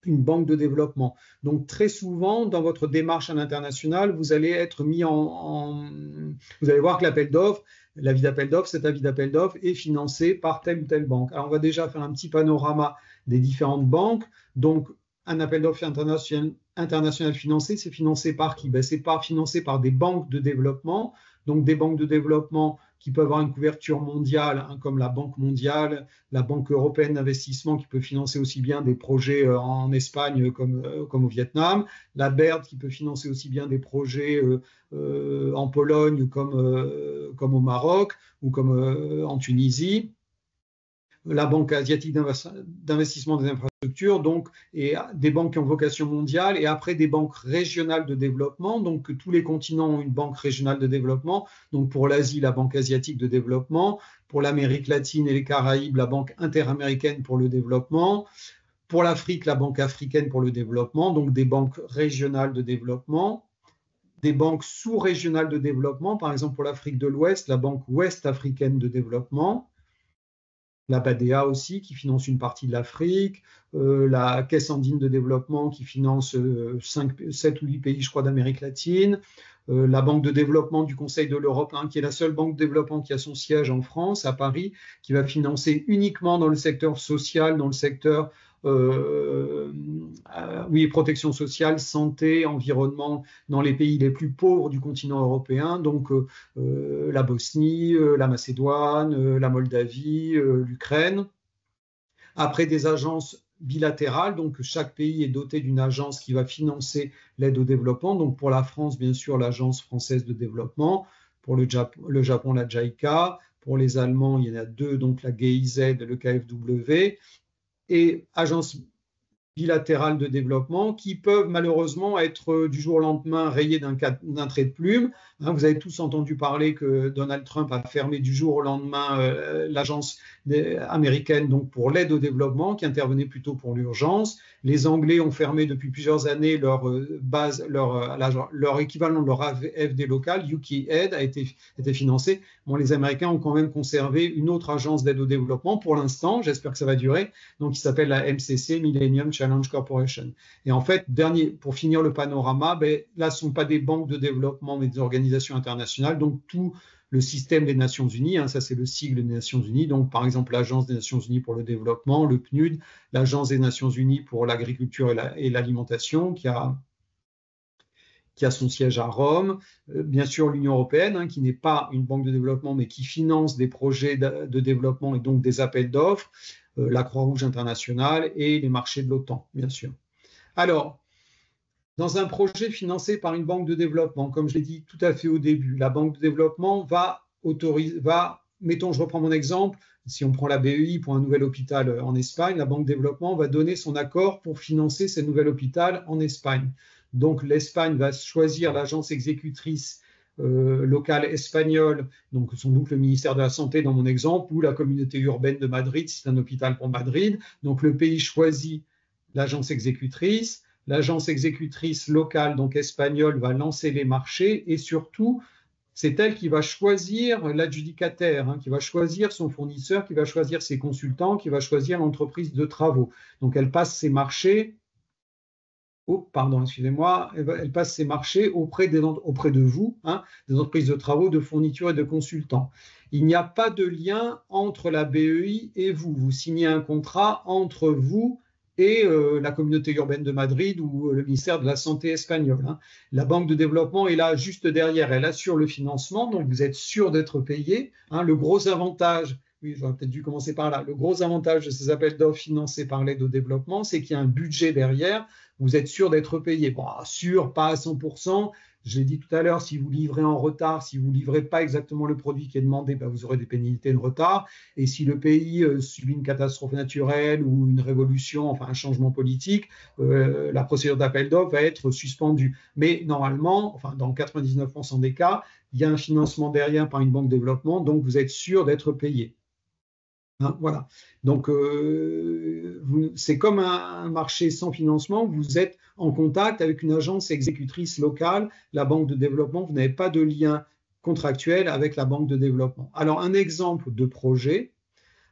une banque de développement. Donc très souvent, dans votre démarche à l'international, vous allez être mis vous allez voir que l'appel d'offres, l'avis d'appel d'offres, cet avis d'appel d'offres est financé par telle ou telle banque. Alors on va déjà faire un petit panorama des différentes banques. Donc un appel d'offres international financé, c'est financé par qui? C'est financé par des banques de développement. Donc des banques de développement qui peuvent avoir une couverture mondiale, comme la Banque mondiale, la Banque européenne d'investissement qui peut financer aussi bien des projets en Espagne comme au Vietnam, la BERD qui peut financer aussi bien des projets en Pologne comme au Maroc ou comme en Tunisie, la Banque asiatique d'investissement des infrastructures, donc, et des banques qui ont vocation mondiale, et après des banques régionales de développement, donc tous les continents ont une banque régionale de développement, donc pour l'Asie, la Banque asiatique de développement, pour l'Amérique latine et les Caraïbes, la Banque interaméricaine pour le développement, pour l'Afrique, la Banque africaine pour le développement, donc des banques régionales de développement, des banques sous-régionales de développement, par exemple pour l'Afrique de l'Ouest, la Banque ouest africaine de développement, la BADEA aussi, qui finance une partie de l'Afrique, la Caisse andine de développement qui finance 7 ou 8 pays, je crois, d'Amérique latine, la Banque de développement du Conseil de l'Europe, qui est la seule banque de développement qui a son siège en France, à Paris, qui va financer uniquement dans le secteur social, dans le secteur protection sociale, santé, environnement, dans les pays les plus pauvres du continent européen, donc la Bosnie, la Macédoine, la Moldavie, l'Ukraine. Après, des agences bilatérales, donc chaque pays est doté d'une agence qui va financer l'aide au développement. Donc pour la France, bien sûr, l'Agence française de développement, pour le Japon, la JICA, pour les Allemands, il y en a 2, donc la GIZ et le KfW, et agences bilatérales de développement qui peuvent malheureusement être du jour au lendemain rayées d'un trait de plume. Vous avez tous entendu parler que Donald Trump a fermé du jour au lendemain l'agence américaines donc pour l'aide au développement, qui intervenaient plutôt pour l'urgence. Les Anglais ont fermé depuis plusieurs années leur base, leur équivalent de leur AFD local, UK Aid, a été financé. Bon, les Américains ont quand même conservé une autre agence d'aide au développement pour l'instant, j'espère que ça va durer, donc qui s'appelle la MCC, Millennium Challenge Corporation. Et en fait, pour finir le panorama, là, ce ne sont pas des banques de développement, mais des organisations internationales, donc tout le système des Nations Unies, ça c'est le sigle des Nations Unies, donc par exemple l'Agence des Nations Unies pour le développement, le PNUD, l'Agence des Nations Unies pour l'agriculture et l'alimentation, qui a son siège à Rome, bien sûr l'Union européenne, qui n'est pas une banque de développement, mais qui finance des projets de développement et donc des appels d'offres, la Croix-Rouge internationale et les marchés de l'OTAN, bien sûr. Alors, dans un projet financé par une banque de développement, comme je l'ai dit tout à fait au début, la banque de développement mettons, je reprends mon exemple, si on prend la BEI pour un nouvel hôpital en Espagne, la banque de développement va donner son accord pour financer ce nouvel hôpital en Espagne. Donc l'Espagne va choisir l'agence exécutrice locale espagnole, donc sans doute le ministère de la Santé dans mon exemple, ou la communauté urbaine de Madrid, si c'est un hôpital pour Madrid. Donc le pays choisit l'agence exécutrice. L'agence exécutrice locale, donc espagnole, va lancer les marchés et surtout, c'est elle qui va choisir l'adjudicataire, qui va choisir son fournisseur, qui va choisir ses consultants, qui va choisir l'entreprise de travaux. Donc elle passe ses marchés, elle passe ses marchés auprès de vous, des entreprises de travaux, de fournitures et de consultants. Il n'y a pas de lien entre la BEI et vous. Vous signez un contrat entre vous et la communauté urbaine de Madrid ou le ministère de la Santé espagnol. La banque de développement est là juste derrière, elle assure le financement, donc vous êtes sûr d'être payé. Le gros avantage, j'aurais peut-être dû commencer par là, le gros avantage de ces appels d'offres financés par l'aide au développement, c'est qu'il y a un budget derrière, vous êtes sûr d'être payé. Bon, sûr, pas à 100%. Je l'ai dit tout à l'heure, si vous livrez en retard, si vous ne livrez pas exactement le produit qui est demandé, vous aurez des pénalités de retard. Et si le pays subit une catastrophe naturelle ou une révolution, enfin un changement politique, la procédure d'appel d'offres va être suspendue. Mais normalement, dans 99% des cas, il y a un financement derrière par une banque de développement, donc vous êtes sûr d'être payé. Voilà. Donc, c'est comme un marché sans financement, vous êtes en contact avec une agence exécutrice locale, la banque de développement, vous n'avez pas de lien contractuel avec la banque de développement. Alors, un exemple de projet.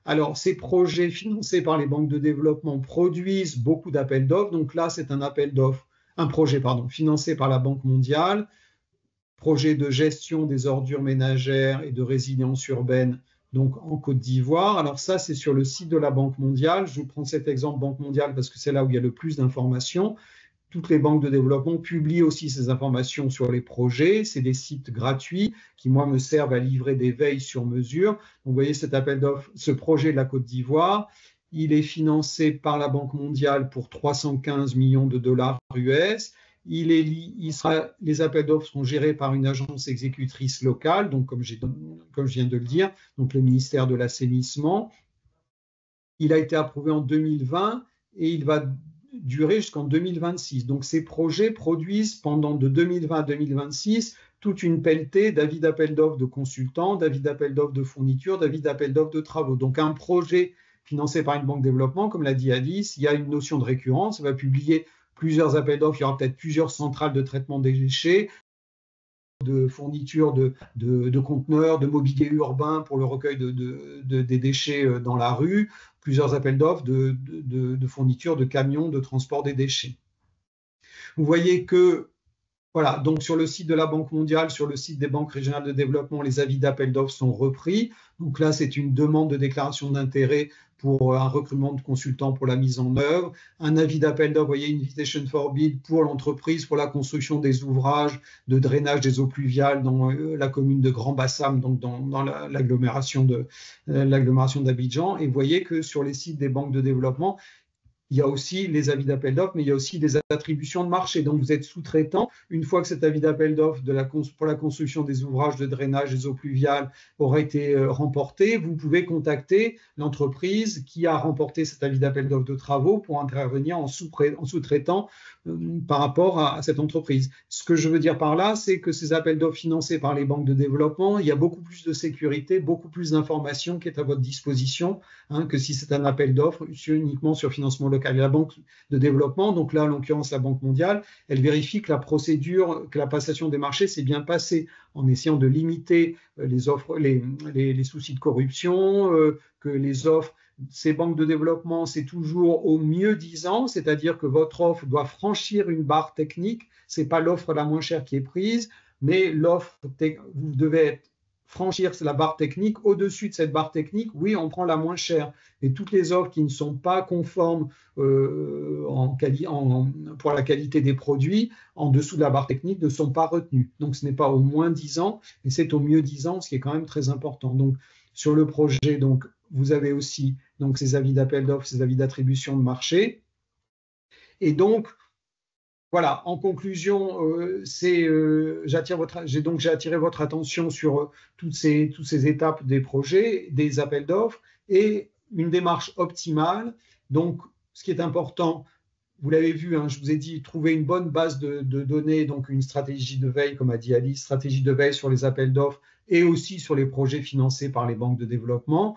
Alors, ces projets financés par les banques de développement produisent beaucoup d'appels d'offres. Donc là, c'est un projet financé par la Banque mondiale, projet de gestion des ordures ménagères et de résilience urbaine, donc en Côte d'Ivoire. Alors ça, c'est sur le site de la Banque mondiale. Je vous prends cet exemple Banque mondiale parce que c'est là où il y a le plus d'informations. Toutes les banques de développement publient aussi ces informations sur les projets. C'est des sites gratuits qui, moi, me servent à livrer des veilles sur mesure. Donc, vous voyez cet appel d'offres, ce projet de la Côte d'Ivoire. Il est financé par la Banque mondiale pour 315 millions de dollars US. Les appels d'offres seront gérés par une agence exécutrice locale, donc comme je viens de le dire, donc le ministère de l'Assainissement. Il a été approuvé en 2020 et il va durer jusqu'en 2026. Donc ces projets produisent de 2020 à 2026 toute une pelletée d'avis d'appel d'offres de consultants, d'avis d'appel d'offres de fournitures, d'avis d'appel d'offres de travaux. Donc un projet financé par une banque de développement, comme l'a dit Alice, il y a une notion de récurrence, on va publier plusieurs appels d'offres, il y aura peut-être plusieurs centrales de traitement des déchets, de fournitures de conteneurs, de mobilier urbain pour le recueil des déchets dans la rue, plusieurs appels d'offres de fournitures de camions de transport des déchets. Vous voyez que, voilà, donc sur le site de la Banque mondiale, sur le site des banques régionales de développement, les avis d'appel d'offres sont repris. Donc là, c'est une demande de déclaration d'intérêt pour un recrutement de consultants pour la mise en œuvre, un avis d'appel d'offres, vous voyez, invitation for bid pour l'entreprise, pour la construction des ouvrages de drainage des eaux pluviales dans la commune de Grand Bassam, donc dans l'agglomération d'Abidjan. Et vous voyez que sur les sites des banques de développement, il y a aussi les avis d'appel d'offres, mais il y a aussi des attributions de marché. Donc, vous êtes sous-traitant. Une fois que cet avis d'appel d'offres pour la construction des ouvrages de drainage des eaux pluviales aura été remporté, vous pouvez contacter l'entreprise qui a remporté cet avis d'appel d'offres de travaux pour intervenir en sous-traitant par rapport à cette entreprise. Ce que je veux dire par là, c'est que ces appels d'offres financés par les banques de développement, il y a beaucoup plus de sécurité, beaucoup plus d'informations qui est à votre disposition que si c'est un appel d'offres uniquement sur financement local. Et la banque de développement, donc là en l'occurrence la Banque mondiale, elle vérifie que la procédure, que la passation des marchés s'est bien passée en essayant de limiter les offres, les soucis de corruption, que les offres. Ces banques de développement, c'est toujours au mieux 10 ans, c'est-à-dire que votre offre doit franchir une barre technique. Ce n'est pas l'offre la moins chère qui est prise, mais vous devez franchir la barre technique. Au-dessus de cette barre technique, oui, on prend la moins chère. Et toutes les offres qui ne sont pas conformes pour la qualité des produits, en dessous de la barre technique, ne sont pas retenues. Donc, ce n'est pas au moins 10 ans, mais c'est au mieux 10 ans, ce qui est quand même très important. Donc, sur le projet, donc, vous avez aussi donc, ces avis d'appel d'offres, ces avis d'attribution de marché. Et donc, voilà, en conclusion, j'ai attiré votre attention sur toutes ces étapes des projets, des appels d'offres et une démarche optimale. Donc, ce qui est important, vous l'avez vu, je vous ai dit, trouver une bonne base de données, donc une stratégie de veille, comme a dit Alice, stratégie de veille sur les appels d'offres et aussi sur les projets financés par les banques de développement.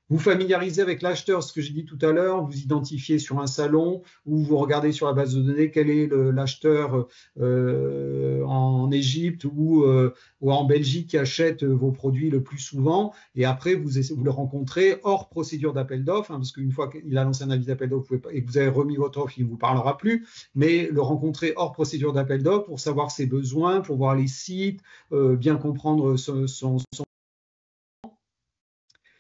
Vous familiarisez avec l'acheteur, ce que j'ai dit tout à l'heure, vous identifiez sur un salon ou vous regardez sur la base de données quel est l'acheteur en Égypte ou en Belgique qui achète vos produits le plus souvent. Et après, vous le rencontrez hors procédure d'appel d'offres, parce qu'une fois qu'il a lancé un avis d'appel d'offres et que vous avez remis votre offre, il ne vous parlera plus. Mais le rencontrer hors procédure d'appel d'offres pour savoir ses besoins, pour voir les sites, bien comprendre son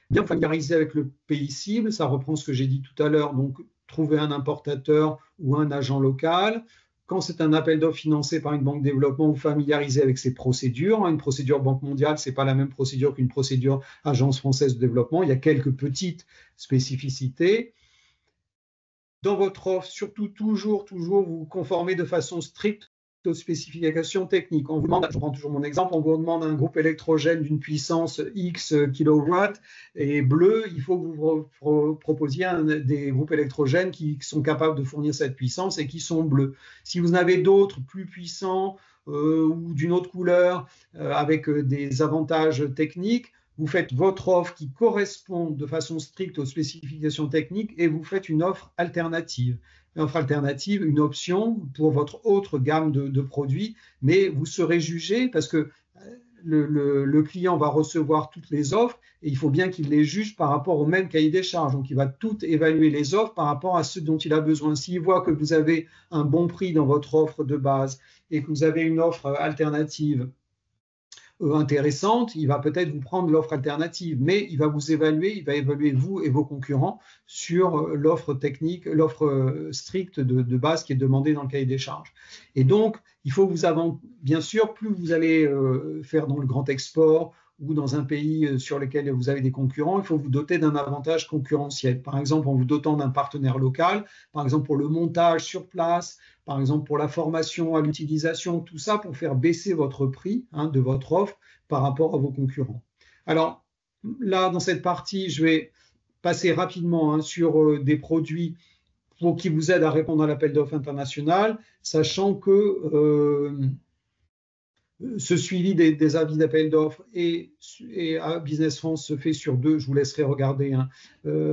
bien familiariser avec le pays cible, ça reprend ce que j'ai dit tout à l'heure, donc trouver un importateur ou un agent local. Quand c'est un appel d'offres financé par une banque de développement, vous familiarisez avec ses procédures. Une procédure Banque mondiale, ce n'est pas la même procédure qu'une procédure Agence française de développement. Il y a quelques petites spécificités. Dans votre offre, surtout, toujours vous conformer de façon stricte aux spécifications techniques. On vous demande, je prends toujours mon exemple, on vous demande un groupe électrogène d'une puissance X kilowatts et bleu, il faut que vous proposiez des groupes électrogènes qui sont capables de fournir cette puissance et qui sont bleus. Si vous en avez d'autres plus puissants ou d'une autre couleur avec des avantages techniques, vous faites votre offre qui correspond de façon stricte aux spécifications techniques et vous faites une offre alternative. Une offre alternative, une option pour votre autre gamme de produits, mais vous serez jugé parce que le client va recevoir toutes les offres et il faut bien qu'il les juge par rapport au même cahier des charges. Donc, il va tout évaluer les offres par rapport à ce dont il a besoin. S'il voit que vous avez un bon prix dans votre offre de base et que vous avez une offre alternative intéressante, il va peut-être vous prendre l'offre alternative, mais il va vous évaluer, il va évaluer vous et vos concurrents sur l'offre technique, l'offre stricte de base qui est demandée dans le cahier des charges. Et donc, il faut bien sûr, plus vous allez faire dans le grand export ou dans un pays sur lequel vous avez des concurrents, il faut vous doter d'un avantage concurrentiel. Par exemple, en vous dotant d'un partenaire local, par exemple pour le montage sur place, par exemple pour la formation à l'utilisation, tout ça pour faire baisser votre prix de votre offre par rapport à vos concurrents. Alors là, dans cette partie, je vais passer rapidement sur des produits qui vous aident à répondre à l'appel d'offres international, sachant que ce suivi des avis d'appel d'offres et à Business France se fait sur deux, je vous laisserai regarder,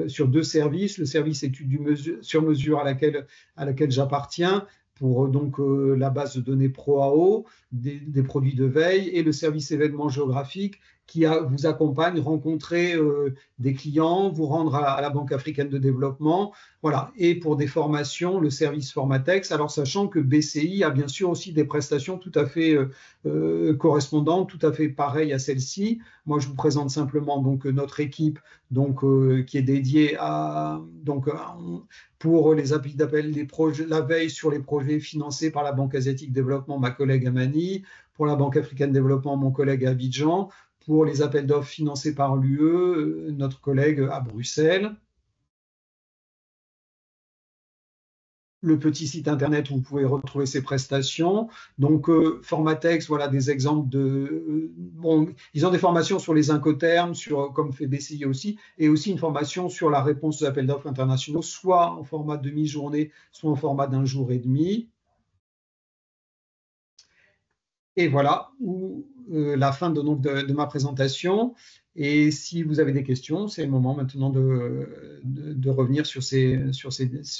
sur deux services. Le service étude sur mesure à laquelle j'appartiens pour donc la base de données ProAO, des produits de veille, et le service événement géographique qui vous accompagne, rencontrer des clients, vous rendre à la Banque africaine de développement, voilà. Et pour des formations, le service Formatex, alors sachant que BCI a bien sûr aussi des prestations tout à fait correspondantes, tout à fait pareilles à celle-ci. Moi, je vous présente simplement donc notre équipe qui est dédiée pour les appels d'appel, la veille sur les projets financés par la Banque asiatique de développement, ma collègue Amani, pour la Banque africaine de développement, mon collègue à Abidjan, pour les appels d'offres financés par l'UE, notre collègue à Bruxelles. le petit site internet où vous pouvez retrouver ces prestations. Donc, format texte, voilà des exemples de. Bon, ils ont des formations sur les incoterms, comme fait BCI aussi, et aussi une formation sur la réponse aux appels d'offres internationaux, soit en format demi-journée, soit en format d'un jour et demi. Et voilà, la fin de ma présentation. Et si vous avez des questions, c'est le moment maintenant de revenir sur ces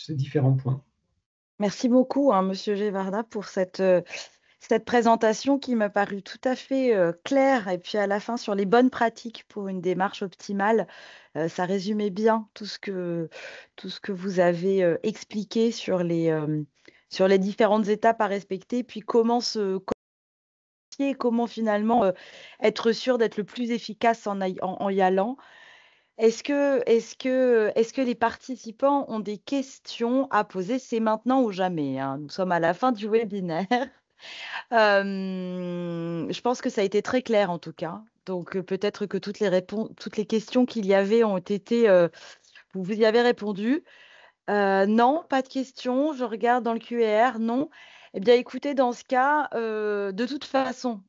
différents points. Merci beaucoup, hein, Monsieur Gévarda, pour cette présentation qui m'a paru tout à fait claire et puis à la fin sur les bonnes pratiques pour une démarche optimale. Ça résumait bien tout ce que vous avez expliqué sur les différentes étapes à respecter, puis comment finalement être sûr d'être le plus efficace en y allant. Est-ce que les participants ont des questions à poser? C'est maintenant ou jamais, hein. Nous sommes à la fin du webinaire. Je pense que ça a été très clair en tout cas. Donc peut-être que toutes les questions qu'il y avait ont été, vous y avez répondu. Non, pas de questions. Je regarde dans le QR, non. Eh bien, écoutez, dans ce cas, de toute façon,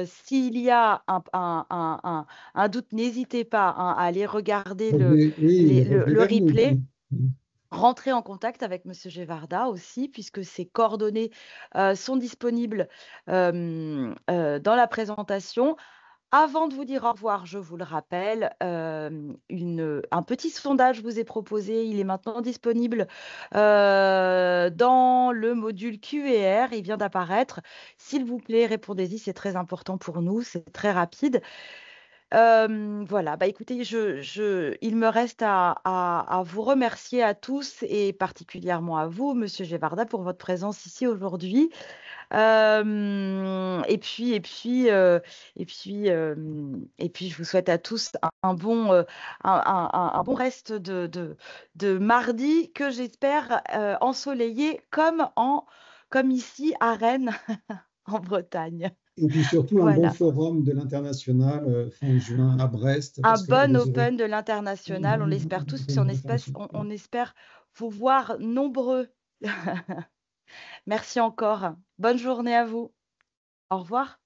s'il y a un doute, n'hésitez pas, hein, à aller regarder Oui, revenez le vers nous. replay. Rentrer en contact avec Monsieur Gévarda aussi, puisque ses coordonnées sont disponibles dans la présentation. Avant de vous dire au revoir, je vous le rappelle, un petit sondage vous est proposé. Il est maintenant disponible dans le module Q&R. Il vient d'apparaître. S'il vous plaît, répondez-y. C'est très important pour nous. C'est très rapide. Voilà, bah écoutez, il me reste à vous remercier à tous et particulièrement à vous, Monsieur Gévarda, pour votre présence ici aujourd'hui. Et puis, et puis, et puis, et puis, je vous souhaite à tous un bon, un bon reste de mardi que j'espère ensoleillé comme ici à Rennes, en Bretagne. Et puis surtout un bon Voilà. forum de l'international fin juin à Brest, Un parce que là, bon vous aurez Open de l'international, on l'espère tous, puis on espère vous voir nombreux. Merci encore. Bonne journée à vous. Au revoir.